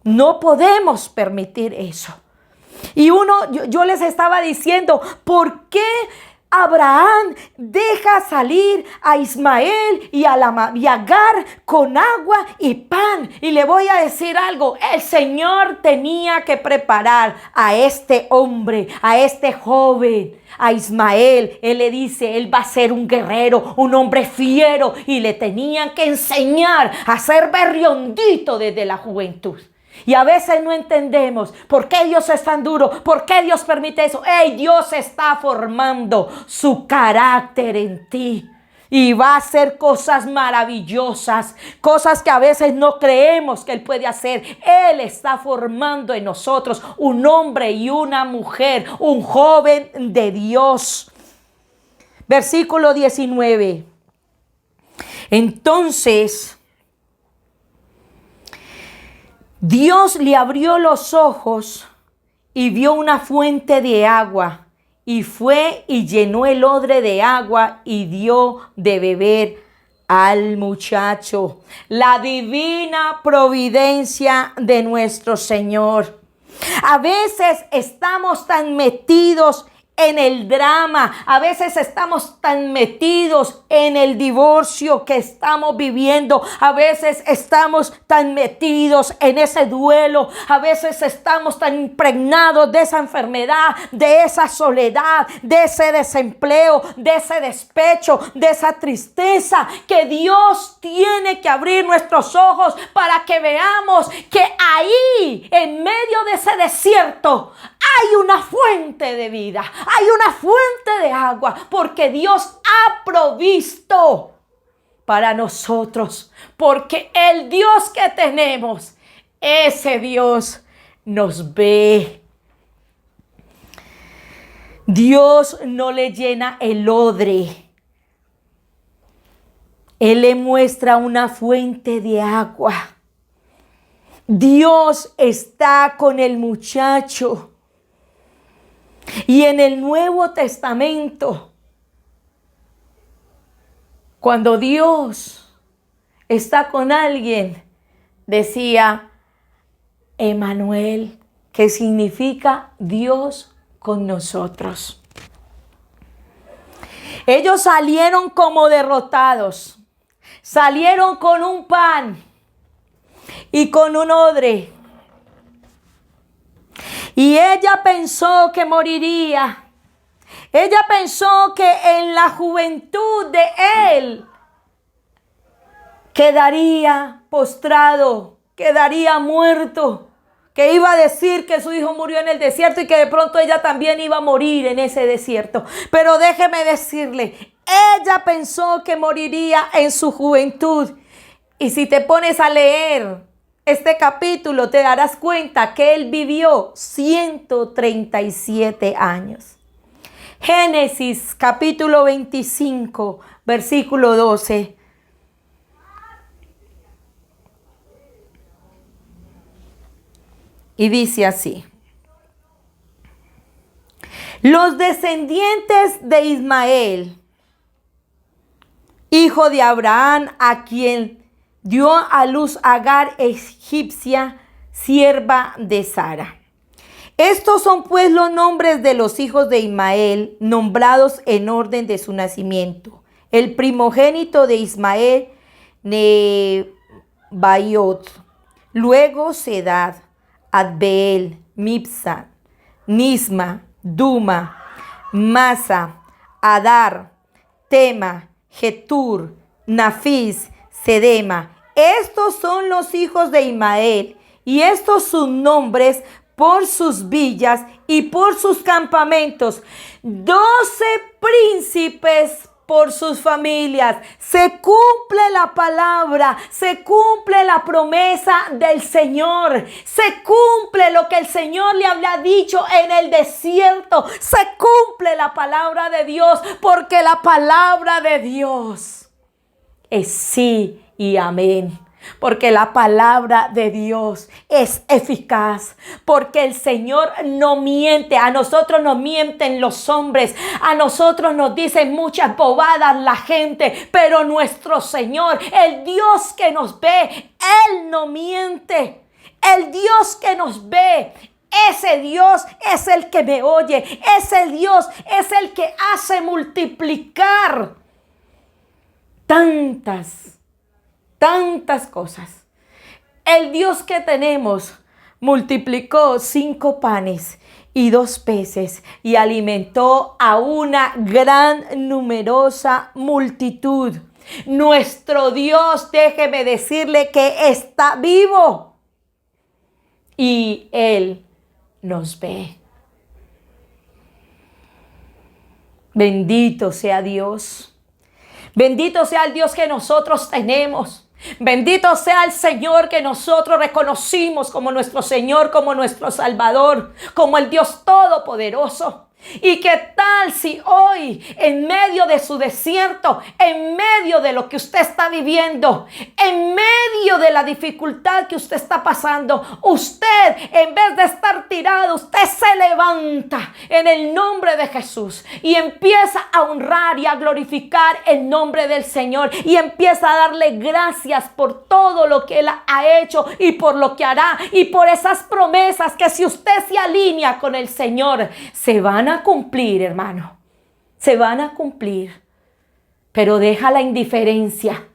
S2: No podemos permitir eso. Y yo les estaba diciendo, ¿por qué Abraham deja salir a Ismael y a Agar con agua y pan? Y le voy a decir algo, el Señor tenía que preparar a este hombre, a este joven, a Ismael. Él le dice, él va a ser un guerrero, un hombre fiero, y le tenían que enseñar a ser berriondito desde la juventud. Y a veces no entendemos por qué Dios es tan duro, por qué Dios permite eso. Dios está formando su carácter en ti. Y va a hacer cosas maravillosas, cosas que a veces no creemos que Él puede hacer. Él está formando en nosotros un hombre y una mujer, un joven de Dios. Versículo 19. Entonces Dios le abrió los ojos y vio una fuente de agua, y fue y llenó el odre de agua y dio de beber al muchacho. La divina providencia de nuestro Señor. A veces estamos tan metidos en el drama, a veces estamos tan metidos en el divorcio que estamos viviendo, a veces estamos tan metidos en ese duelo, a veces estamos tan impregnados de esa enfermedad, de esa soledad, de ese desempleo, de ese despecho, de esa tristeza, que Dios tiene que abrir nuestros ojos para que veamos que ahí, en medio de ese desierto, hay una fuente de vida, hay una fuente de agua, porque Dios ha provisto para nosotros, porque el Dios que tenemos, ese Dios nos ve. Dios no le llena el odre, Él le muestra una fuente de agua. Dios está con el muchacho. Y en el Nuevo Testamento, cuando Dios está con alguien, decía Emmanuel, que significa Dios con nosotros. Ellos salieron como derrotados, salieron con un pan y con un odre. Y ella pensó que moriría. Ella pensó que en la juventud de él quedaría postrado, quedaría muerto, que iba a decir que su hijo murió en el desierto y que de pronto ella también iba a morir en ese desierto. Pero déjeme decirle, ella pensó que moriría en su juventud. Y si te pones a leer este capítulo, te darás cuenta que él vivió 137 años. Génesis capítulo 25, versículo 12. Y dice así: los descendientes de Ismael, hijo de Abraham, a quien dio a luz Agar egipcia, sierva de Sara. Estos son pues los nombres de los hijos de Ismael, nombrados en orden de su nacimiento. El primogénito de Ismael, Nebaiot. Luego Sedad, Adbeel, Mibsa, Nisma, Duma, Masa, Adar, Tema, Getur, Nafis, Sedema. Estos son los hijos de Ismael, y estos sus nombres por sus villas y por sus campamentos. 12 príncipes por sus familias. Se cumple la palabra, se cumple la promesa del Señor, se cumple lo que el Señor le había dicho en el desierto, se cumple la palabra de Dios, porque la palabra de Dios es sí y amén. Porque la palabra de Dios es eficaz, porque el Señor no miente. A nosotros nos mienten los hombres, a nosotros nos dicen muchas bobadas la gente, pero nuestro Señor, el Dios que nos ve, Él no miente. El Dios que nos ve, ese Dios es el que me oye, ese Dios es el que hace multiplicar tantas cosas. El Dios que tenemos multiplicó 5 panes y 2 peces y alimentó a una gran numerosa multitud. Nuestro Dios, déjeme decirle que está vivo y Él nos ve. Bendito sea Dios. Bendito sea el Dios que nosotros tenemos. Bendito sea el Señor que nosotros reconocimos como nuestro Señor, como nuestro Salvador, como el Dios Todopoderoso. ¿Y qué tal si hoy, en medio de su desierto, en medio de lo que usted está viviendo, en medio de la dificultad que usted está pasando, usted, en vez de estar tirado, usted se levanta en el nombre de Jesús y empieza a honrar y a glorificar el nombre del Señor y empieza a darle gracias por todo lo que Él ha hecho y por lo que hará y por esas promesas que, si usted se alinea con el Señor, se van a cumplir, hermano, se van a cumplir. Pero deja la indiferencia,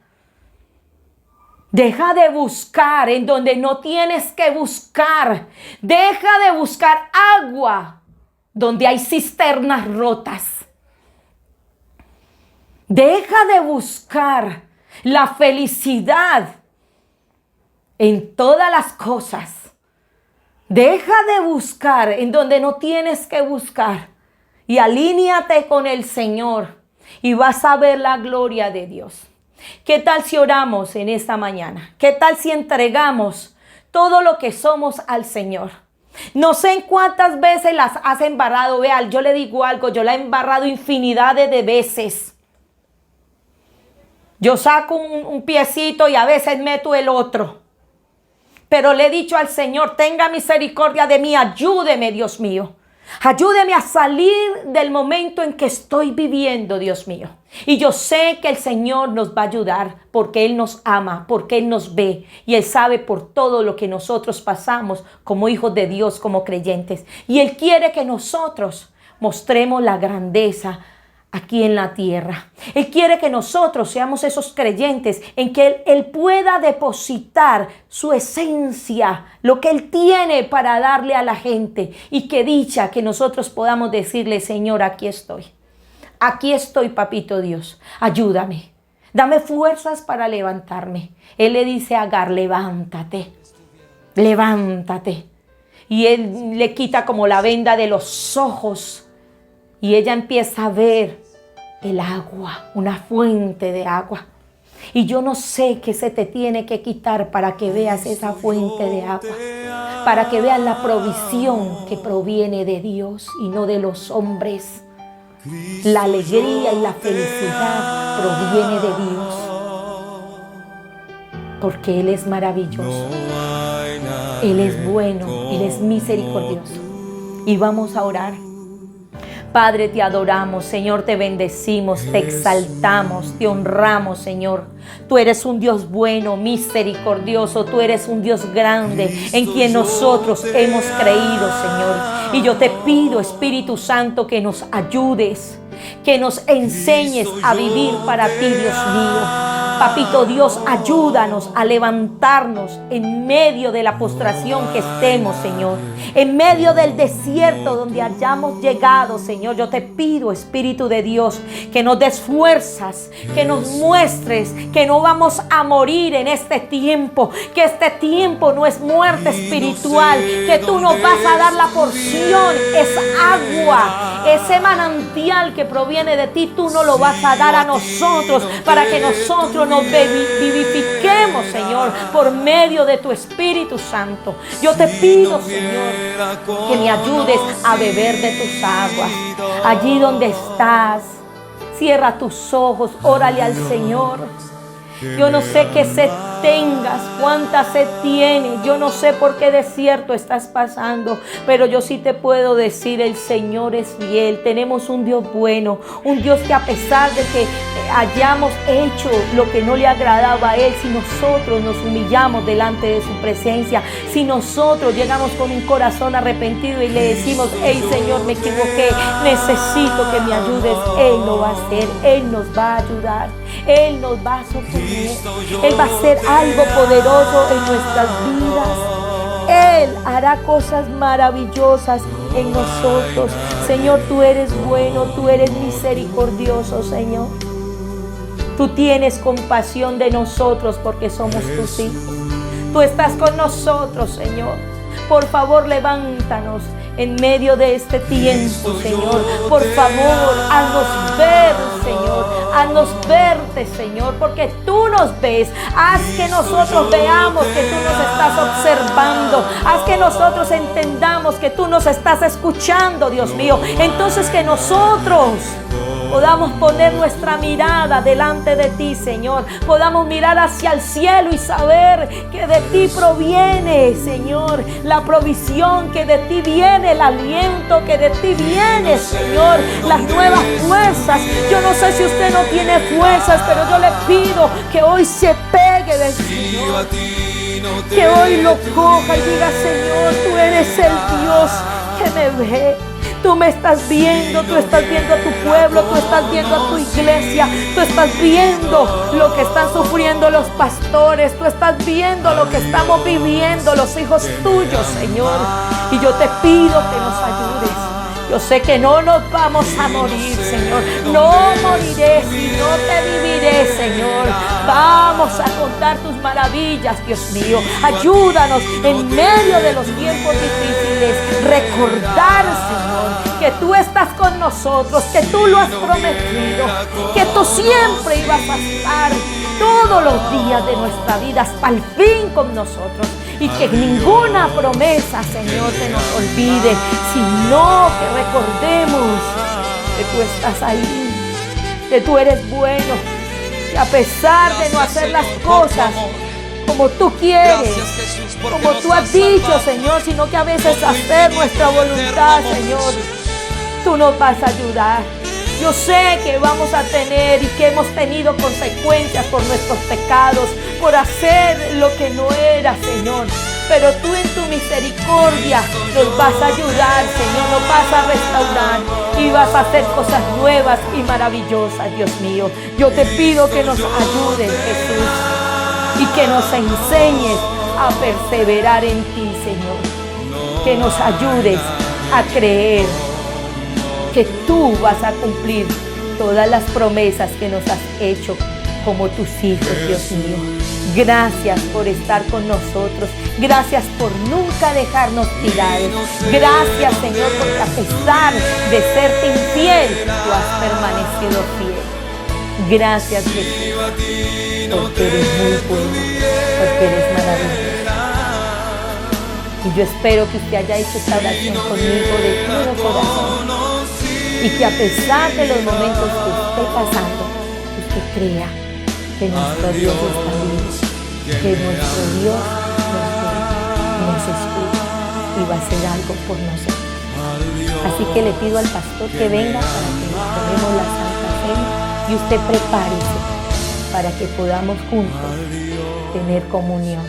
S2: deja de buscar en donde no tienes que buscar, deja de buscar agua donde hay cisternas rotas, deja de buscar la felicidad en todas las cosas. Deja de buscar en donde no tienes que buscar y alíñate con el Señor y vas a ver la gloria de Dios. ¿Qué tal si oramos en esta mañana? ¿Qué tal si entregamos todo lo que somos al Señor? No sé en cuántas veces las has embarrado. Vean, yo le digo algo, yo la he embarrado infinidades de veces. Yo saco un piecito y a veces meto el otro. Pero le he dicho al Señor, tenga misericordia de mí, ayúdeme, Dios mío. Ayúdeme a salir del momento en que estoy viviendo, Dios mío. Y yo sé que el Señor nos va a ayudar porque Él nos ama, porque Él nos ve y Él sabe por todo lo que nosotros pasamos como hijos de Dios, como creyentes. Y Él quiere que nosotros mostremos la grandeza aquí en la tierra. Él quiere que nosotros seamos esos creyentes en que Él pueda depositar su esencia, lo que Él tiene para darle a la gente. Y qué dicha que nosotros podamos decirle, Señor, aquí estoy, papito Dios, ayúdame, dame fuerzas para levantarme. Él le dice a Agar, levántate, levántate. Y Él le quita como la venda de los ojos y ella empieza a ver el agua, una fuente de agua. Y yo no sé qué se te tiene que quitar para que veas esa fuente de agua, para que veas la provisión que proviene de Dios y no de los hombres. La alegría y la felicidad proviene de Dios, porque Él es maravilloso, Él es bueno, Él es misericordioso. Y vamos a orar. Padre, te adoramos, Señor, te bendecimos, te exaltamos, te honramos, Señor. Tú eres un Dios bueno, misericordioso, tú eres un Dios grande en quien nosotros hemos creído, Señor. Y yo te pido, Espíritu Santo, que nos ayudes, que nos enseñes a vivir para ti, Dios mío. Papito Dios, ayúdanos a levantarnos en medio de la postración que estemos, Señor. En medio del desierto donde hayamos llegado, Señor. Yo te pido, Espíritu de Dios, que nos des fuerzas, que nos muestres que no vamos a morir en este tiempo, que este tiempo no es muerte espiritual, que tú nos vas a dar la porción, esa agua, ese manantial que proviene de ti, tú nos lo vas a dar a nosotros para que nosotros nos vivifiquemos, Señor, por medio de tu Espíritu Santo. Yo te pido, Señor, que me ayudes a beber de tus aguas. Allí donde estás, cierra tus ojos, órale al Señor. Yo no sé qué sed tengas, cuánta sed tienes, yo no sé por qué desierto estás pasando, pero yo sí te puedo decir, el Señor es fiel. Tenemos un Dios bueno, un Dios que a pesar de que hayamos hecho lo que no le agradaba a Él, si nosotros nos humillamos delante de su presencia, si nosotros llegamos con un corazón arrepentido y le decimos, hey Señor, me equivoqué, necesito que me ayudes, Él lo va a hacer, Él nos va a ayudar, Él nos va a socorrer, Él va a hacer algo poderoso en nuestras vidas. Él hará cosas maravillosas en nosotros. Señor, tú eres bueno, tú eres misericordioso, Señor. Tú tienes compasión de nosotros porque somos tus hijos. Tú estás con nosotros, Señor. Por favor, levántanos en medio de este tiempo, Señor. Por favor, haznos ver, Señor. Haznos verte, Señor, porque tú nos ves. Haz que nosotros veamos que tú nos estás observando. Haz que nosotros entendamos que tú nos estás escuchando, Dios mío. Entonces que nosotros podamos poner nuestra mirada delante de ti, Señor. Podamos mirar hacia el cielo y saber que de ti proviene, Señor, la provisión, que de ti viene el aliento, que de ti viene, Señor, las nuevas fuerzas. Yo no sé si usted no tiene fuerzas, pero yo le pido que hoy se pegue del Señor. Que hoy lo coja y diga, Señor, tú eres el Dios que me ve. Tú me estás viendo, tú estás viendo a tu pueblo, tú estás viendo a tu iglesia, tú estás viendo lo que están sufriendo los pastores, tú estás viendo lo que estamos viviendo los hijos tuyos, Señor. Y yo te pido que nos ayudes. Yo sé que no nos vamos a morir, Señor. No moriré, sino te viviré, Señor. Vamos a contar tus maravillas, Dios mío. Ayúdanos en medio de los tiempos difíciles. Recordar, Señor, que tú estás con nosotros, que tú lo has prometido, que tú siempre ibas a estar todos los días de nuestra vida hasta el fin con nosotros. Y que ninguna promesa, Señor, se nos olvide, sino que recordemos que tú estás ahí, que tú eres bueno, que a pesar de no hacer las cosas como tú quieres, como tú has dicho, Señor, sino que a veces hacer nuestra voluntad, Señor, tú nos vas a ayudar. Yo sé que vamos a tener y que hemos tenido consecuencias por nuestros pecados, por hacer lo que no era, Señor. Pero tú en tu misericordia nos vas a ayudar, Señor, nos vas a restaurar y vas a hacer cosas nuevas y maravillosas, Dios mío. Yo te pido que nos ayudes, Jesús, y que nos enseñes a perseverar en ti, Señor. Que nos ayudes a creer que tú vas a cumplir todas las promesas que nos has hecho como tus hijos, Dios mío. Gracias por estar con nosotros. Gracias por nunca dejarnos tirados. Gracias, Señor, porque a pesar de serte infiel, tú has permanecido fiel. Gracias, Jesús, porque eres muy bueno, porque eres maravilloso. Y yo espero que usted haya hecho esta oración conmigo de todo corazón. Y que a pesar de los momentos que esté pasando, usted crea que nuestro Dios está vivo, que nuestro Dios nos ve, nos escucha y va a hacer algo por nosotros. Así que le pido al pastor que venga para que tomemos la Santa Cena y usted prepárese para que podamos juntos tener comunión.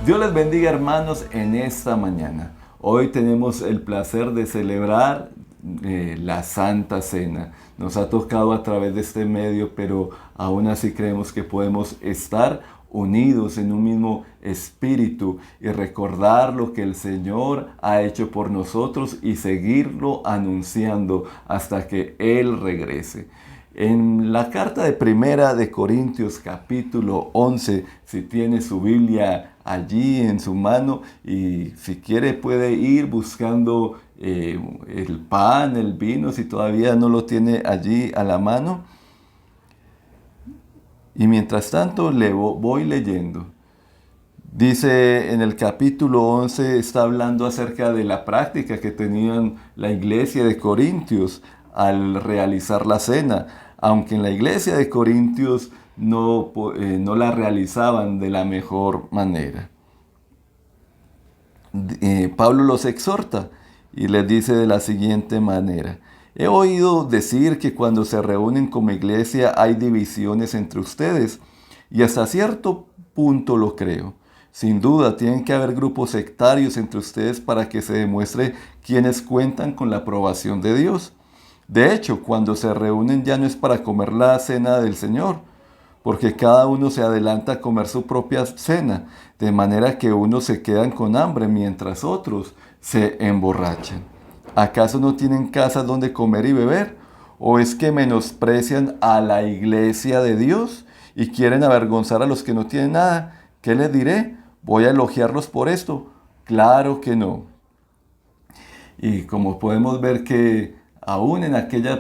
S3: Dios les bendiga, hermanos, en esta mañana. Hoy tenemos el placer de celebrar la Santa Cena. Nos ha tocado a través de este medio, pero aún así creemos que podemos estar unidos en un mismo espíritu y recordar lo que el Señor ha hecho por nosotros y seguirlo anunciando hasta que Él regrese. En la carta de Primera de Corintios capítulo 11, si tiene su Biblia allí en su mano y si quiere puede ir buscando el pan, el vino, si todavía no lo tiene allí a la mano. Y mientras tanto voy leyendo. Dice en el capítulo 11, está hablando acerca de la práctica que tenían la iglesia de Corintios al realizar la cena. Aunque en la iglesia de Corintios no la realizaban de la mejor manera. Pablo los exhorta y les dice de la siguiente manera: he oído decir que cuando se reúnen como iglesia hay divisiones entre ustedes, y hasta cierto punto lo creo. Sin duda, tienen que haber grupos sectarios entre ustedes para que se demuestre quiénes cuentan con la aprobación de Dios. De hecho, cuando se reúnen ya no es para comer la cena del Señor, porque cada uno se adelanta a comer su propia cena, de manera que unos se quedan con hambre mientras otros se emborrachan. ¿Acaso no tienen casas donde comer y beber? ¿O es que menosprecian a la iglesia de Dios y quieren avergonzar a los que no tienen nada? ¿Qué les diré? ¿Voy a elogiarlos por esto? Claro que no. Y como podemos ver que aún en aquellas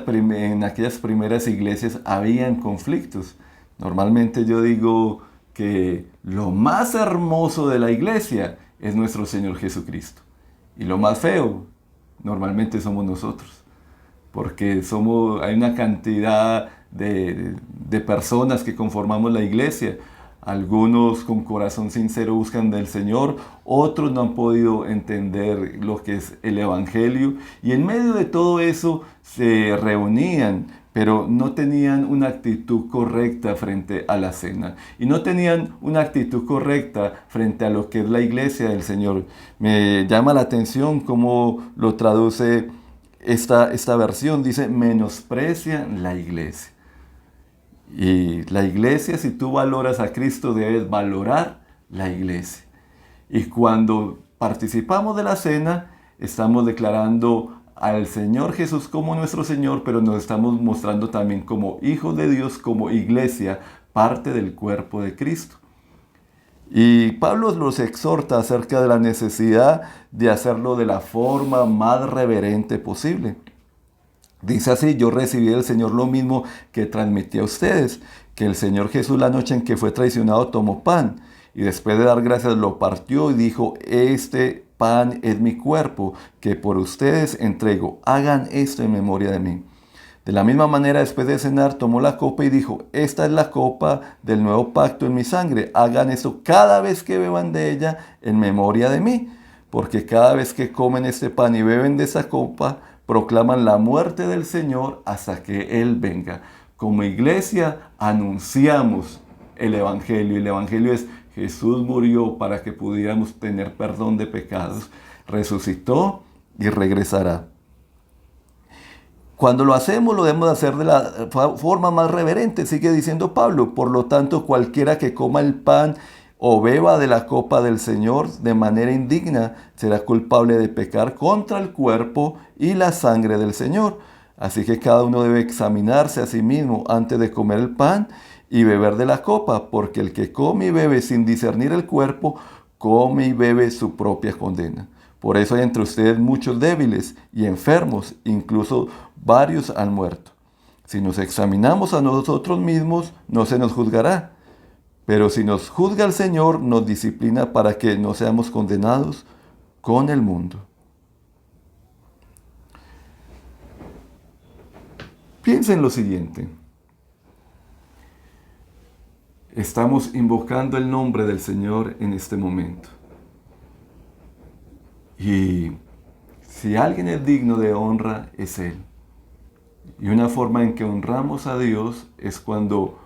S3: primeras iglesias habían conflictos. Normalmente yo digo que lo más hermoso de la iglesia es nuestro Señor Jesucristo. Y lo más feo normalmente somos nosotros. Porque hay una cantidad de personas que conformamos la iglesia. Algunos con corazón sincero buscan del Señor, otros no han podido entender lo que es el Evangelio, y en medio de todo eso se reunían, pero no tenían una actitud correcta frente a la cena, y no tenían una actitud correcta frente a lo que es la iglesia del Señor. Me llama la atención cómo lo traduce esta versión, dice: menosprecian la iglesia. Y la iglesia, si tú valoras a Cristo, debes valorar la iglesia. Y cuando participamos de la cena, estamos declarando al Señor Jesús como nuestro Señor, pero nos estamos mostrando también como hijos de Dios, como iglesia, parte del cuerpo de Cristo. Y Pablo los exhorta acerca de la necesidad de hacerlo de la forma más reverente posible. Dice así: yo recibí del Señor lo mismo que transmití a ustedes, que el Señor Jesús, la noche en que fue traicionado, tomó pan, y después de dar gracias lo partió y dijo: este pan es mi cuerpo, que por ustedes entrego, hagan esto en memoria de mí. De la misma manera, después de cenar, tomó la copa y dijo: esta es la copa del nuevo pacto en mi sangre, hagan esto cada vez que beban de ella en memoria de mí, porque cada vez que comen este pan y beben de esa copa, proclaman la muerte del Señor hasta que Él venga. Como iglesia anunciamos el Evangelio, y el Evangelio es: Jesús murió para que pudiéramos tener perdón de pecados, resucitó y regresará. Cuando lo hacemos, lo debemos hacer de la forma más reverente, sigue diciendo Pablo. Por lo tanto, cualquiera que coma el pan o beba de la copa del Señor de manera indigna, será culpable de pecar contra el cuerpo y la sangre del Señor. Así que cada uno debe examinarse a sí mismo antes de comer el pan y beber de la copa, porque el que come y bebe sin discernir el cuerpo, come y bebe su propia condena. Por eso hay entre ustedes muchos débiles y enfermos, incluso varios han muerto. Si nos examinamos a nosotros mismos, no se nos juzgará. Pero si nos juzga el Señor, nos disciplina para que no seamos condenados con el mundo. Piensa en lo siguiente. Estamos invocando el nombre del Señor en este momento. Y si alguien es digno de honra, es Él. Y una forma en que honramos a Dios es cuando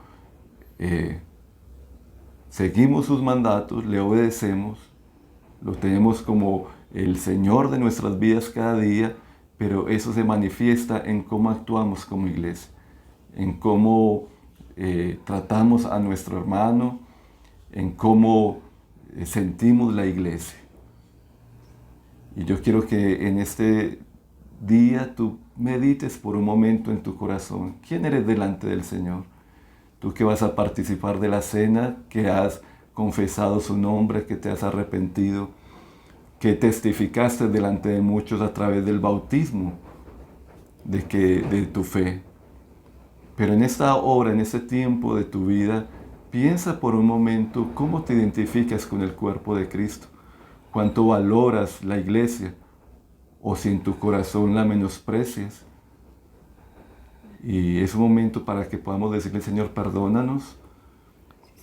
S3: seguimos sus mandatos, le obedecemos, lo tenemos como el Señor de nuestras vidas cada día, pero eso se manifiesta en cómo actuamos como iglesia, en cómo tratamos a nuestro hermano, en cómo sentimos la iglesia. Y yo quiero que en este día tú medites por un momento en tu corazón. ¿Quién eres delante del Señor? Tú que vas a participar de la cena, que has confesado su nombre, que te has arrepentido, que testificaste delante de muchos a través del bautismo de tu fe. Pero en esta hora, en este tiempo de tu vida, piensa por un momento cómo te identificas con el cuerpo de Cristo, cuánto valoras la iglesia, o si en tu corazón la menosprecias. Y es un momento para que podamos decirle, Señor, perdónanos.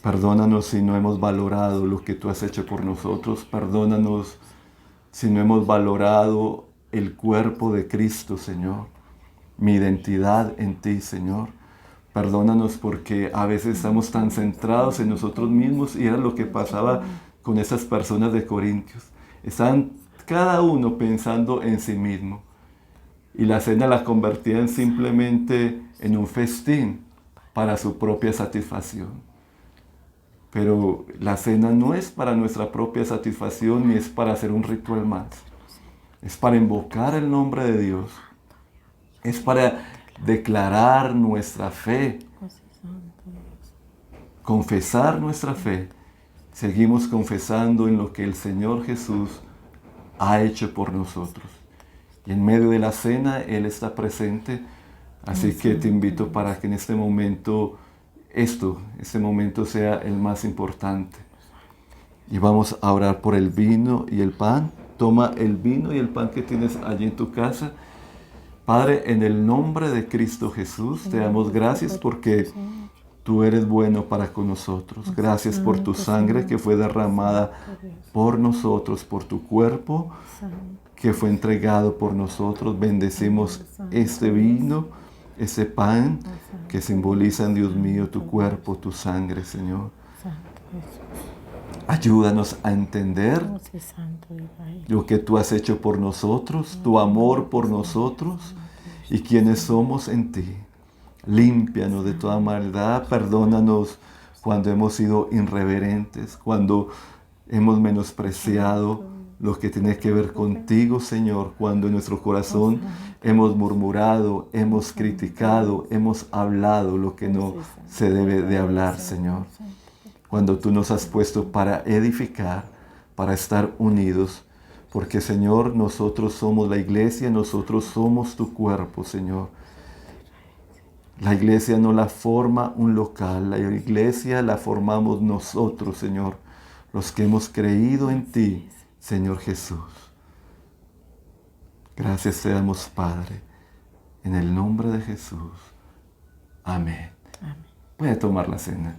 S3: Perdónanos si no hemos valorado lo que tú has hecho por nosotros. Perdónanos si no hemos valorado el cuerpo de Cristo, Señor. Mi identidad en ti, Señor. Perdónanos porque a veces estamos tan centrados en nosotros mismos, y era lo que pasaba con esas personas de Corintios. Estaban cada uno pensando en sí mismo. Y la cena la convertían simplemente en un festín para su propia satisfacción. Pero la cena no es para nuestra propia satisfacción, ni es para hacer un ritual más. Es para invocar el nombre de Dios. Es para declarar nuestra fe. Confesar nuestra fe. Seguimos confesando en lo que el Señor Jesús ha hecho por nosotros. Y en medio de la cena Él está presente. Así que te invito para que en este momento, este momento sea el más importante. Y vamos a orar por el vino y el pan. Toma el vino y el pan que tienes allí en tu casa. Padre, en el nombre de Cristo Jesús, te damos gracias porque tú eres bueno para con nosotros. Gracias por tu sangre que fue derramada por nosotros, por tu cuerpo que fue entregado por nosotros. Bendecimos este vino, ese pan que simbolizan, Dios mío, tu cuerpo, tu sangre, Señor. Ayúdanos a entender lo que tú has hecho por nosotros, tu amor por nosotros y quienes somos en ti. Límpianos de toda maldad, perdónanos cuando hemos sido irreverentes, cuando hemos menospreciado lo que tiene que ver contigo, Señor, cuando en nuestro corazón hemos murmurado, hemos criticado, hemos hablado lo que no se debe de hablar, Señor. Cuando tú nos has puesto para edificar, para estar unidos, porque, Señor, nosotros somos la iglesia, nosotros somos tu cuerpo, Señor. La iglesia no la forma un local, la iglesia la formamos nosotros, Señor, los que hemos creído en ti, Señor Jesús. Gracias te damos, Padre, en el nombre de Jesús. Amén. Amén. Puede tomar la cena.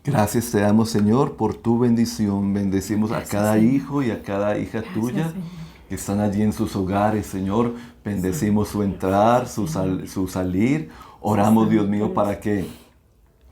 S3: Gracias te damos, Señor, por tu bendición. Bendecimos a cada hijo y a cada hija tuya que están allí en sus hogares, Señor. Bendecimos su entrar, su salir. Oramos, Dios mío, para que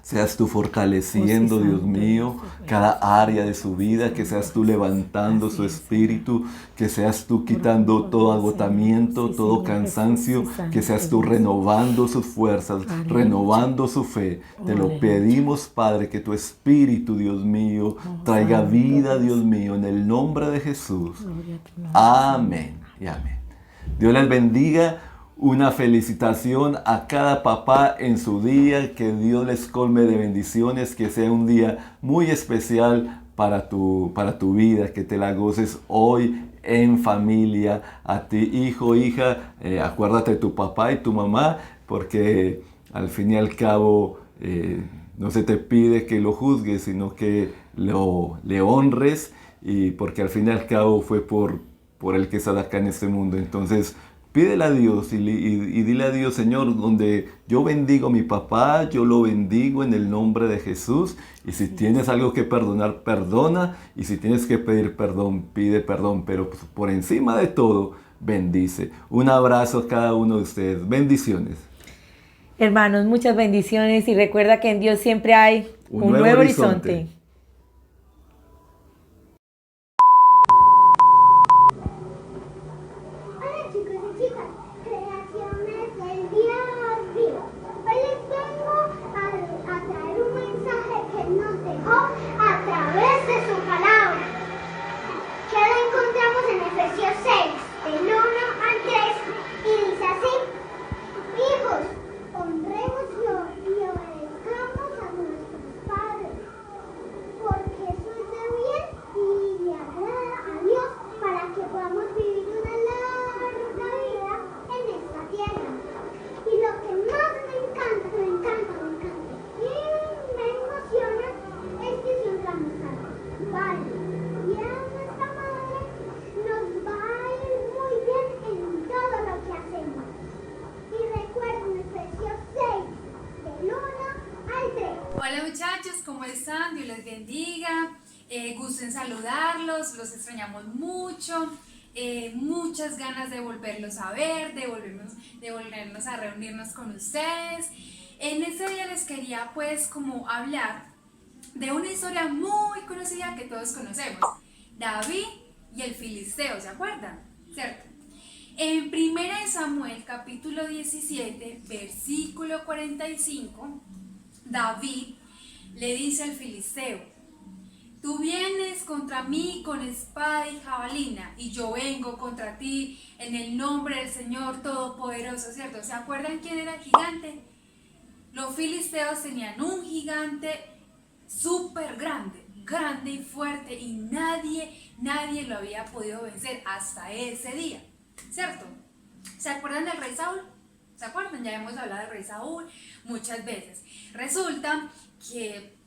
S3: seas tú fortaleciendo, Dios mío, cada área de su vida, que seas tú levantando su espíritu, que seas tú quitando todo agotamiento, todo cansancio, que seas tú renovando sus fuerzas, renovando su fe. Te lo pedimos, Padre, que tu espíritu, Dios mío, traiga vida, Dios mío, en el nombre de Jesús. Amén y amén. Dios les bendiga. Una felicitación a cada papá en su día, que Dios les colme de bendiciones, que sea un día muy especial para tu vida, que te la goces hoy en familia. A ti, hijo, hija, acuérdate de tu papá y tu mamá, porque al fin y al cabo no se te pide que lo juzgues, sino que le honres y porque al fin y al cabo fue por el que está acá en este mundo. Entonces, pídele a Dios y dile a Dios, Señor, donde yo bendigo a mi papá, yo lo bendigo en el nombre de Jesús. Y si tienes algo que perdonar, perdona. Y si tienes que pedir perdón, pide perdón. Pero pues, por encima de todo, bendice. Un abrazo a cada uno de ustedes. Bendiciones.
S2: Hermanos, muchas bendiciones y recuerda que en Dios siempre hay un nuevo horizonte.
S4: Hola chicos y chicas, creaciones del Dios vivo. Hoy les vengo a traer un mensaje que nos dejó a través de su palabra, que lo encontramos en Efesios 6, del 1 al 3, y dice así: hijos, honrémoslo y obedezcamos a nuestros padres, porque eso es de bien y le agrada a Dios, para que podamos vivir una larga vida en esta tierra. Y lo que más me encanta y me emociona es que si honramos a los padres y a nuestra madre, nos va a ir muy bien en todo lo que hacemos. Y recuerden Efesios 6, del 1 al 3.
S5: Hola muchachos, ¿cómo están? Dios les bendiga. Gusto en saludarlos, los extrañamos mucho. Muchas ganas de volverlos a ver, de volvernos a reunirnos con ustedes. En este día les quería pues como hablar de una historia muy conocida que todos conocemos: David y el filisteo, ¿se acuerdan? ¿Cierto? En 1 Samuel capítulo 17, versículo 45, David le dice al filisteo: tú vienes contra mí con espada y jabalina, y yo vengo contra ti en el nombre del Señor Todopoderoso, ¿cierto? ¿Se acuerdan quién era el gigante? Los filisteos tenían un gigante súper grande y fuerte, y nadie lo había podido vencer hasta ese día, ¿cierto? ¿Se acuerdan del rey Saúl? ¿Se acuerdan? Ya hemos hablado del rey Saúl muchas veces. Resulta que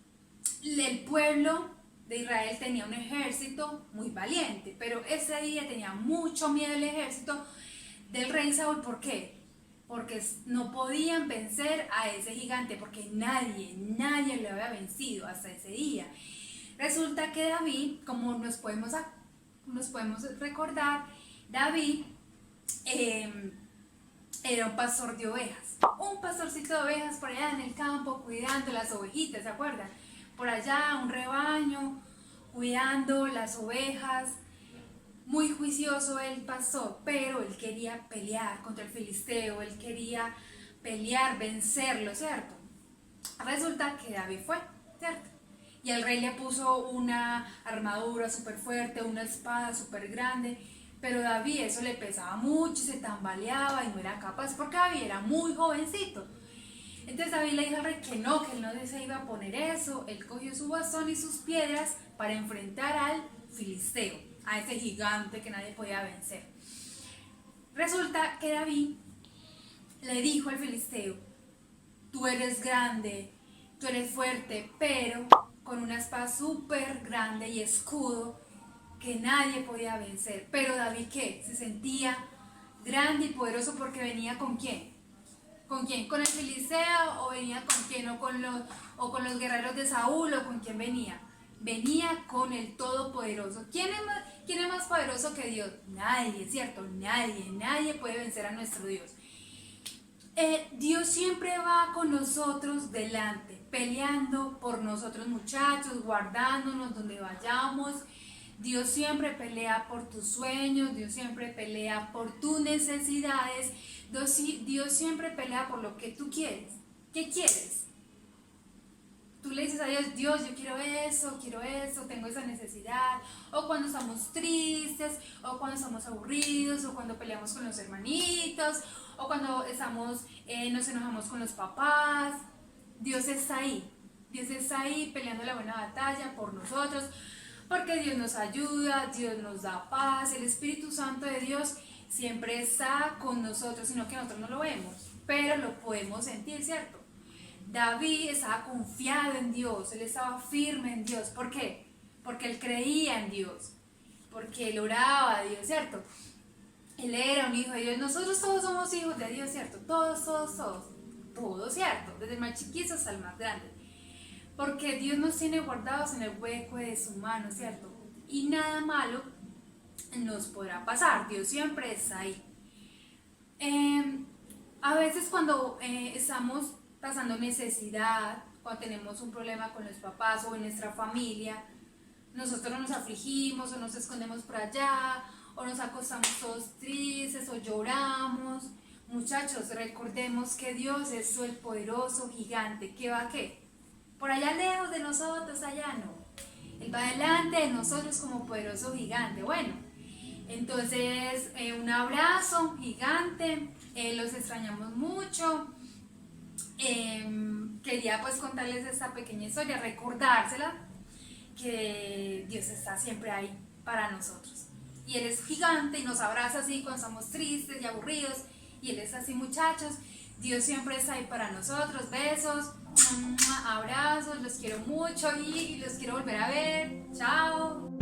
S5: el pueblo de Israel tenía un ejército muy valiente, pero ese día tenía mucho miedo el ejército del rey Saúl. ¿Por qué? Porque no podían vencer a ese gigante, porque nadie lo había vencido hasta ese día. Resulta que David, como nos podemos recordar, David era un pastor de ovejas, un pastorcito de ovejas por allá en el campo cuidando las ovejitas, ¿se acuerdan? Por allá un rebaño, cuidando las ovejas, muy juicioso el pastor, pero él quería pelear contra el filisteo, él quería pelear, vencerlo, ¿cierto? Resulta que David fue, ¿cierto? Y el rey le puso una armadura súper fuerte, una espada súper grande, pero David eso le pesaba mucho, se tambaleaba y no era capaz, porque David era muy jovencito. Entonces David le dijo al rey que no se iba a poner eso. Él cogió su bastón y sus piedras para enfrentar al filisteo, a ese gigante que nadie podía vencer. Resulta que David le dijo al filisteo: tú eres grande, tú eres fuerte, pero con una espada súper grande y escudo que nadie podía vencer. Pero David, ¿qué? Se sentía grande y poderoso porque venía ¿con quién? ¿Con quién? ¿Con el filisteo? ¿O venía con quién? ¿O con los guerreros de Saúl? ¿O con quién venía? Venía con el Todopoderoso. ¿Quién es más poderoso que Dios? Nadie, ¿cierto? Nadie puede vencer a nuestro Dios. Dios siempre va con nosotros delante, peleando por nosotros muchachos, guardándonos donde vayamos. Dios siempre pelea por tus sueños, Dios siempre pelea por tus necesidades, Dios siempre pelea por lo que tú quieres. ¿Qué quieres? Tú le dices a Dios: Dios, yo quiero eso, tengo esa necesidad. O cuando estamos tristes, o cuando estamos aburridos, o cuando peleamos con los hermanitos, o cuando nos enojamos con los papás. Dios está ahí peleando la buena batalla por nosotros, porque Dios nos ayuda, Dios nos da paz. El Espíritu Santo de Dios siempre está con nosotros, sino que nosotros no lo vemos, pero lo podemos sentir, ¿cierto? David estaba confiado en Dios, él estaba firme en Dios. ¿Por qué? porque él creía en Dios, porque él oraba a Dios, ¿cierto? Él era un hijo de Dios. Nosotros todos somos hijos de Dios, ¿cierto? Todos, ¿cierto? Desde el más chiquito hasta el más grande. Porque Dios nos tiene guardados en el hueco de su mano, ¿cierto? Y nada malo nos podrá pasar. Dios siempre está ahí. A veces cuando estamos pasando necesidad, cuando tenemos un problema con los papás o en nuestra familia, nosotros nos afligimos o nos escondemos por allá, o nos acostamos todos tristes o lloramos. Muchachos, recordemos que Dios es el poderoso gigante que va ¿qué? Por allá lejos de nosotros, allá no. Él va delante de nosotros como poderoso gigante. Bueno, entonces un abrazo gigante, los extrañamos mucho. Quería pues contarles esta pequeña historia, recordársela, que Dios está siempre ahí para nosotros. Y Él es gigante y nos abraza así cuando estamos tristes y aburridos. Y Él es así, muchachos. Dios siempre está ahí para nosotros. Besos, abrazos, los quiero mucho y los quiero volver a ver. Chao.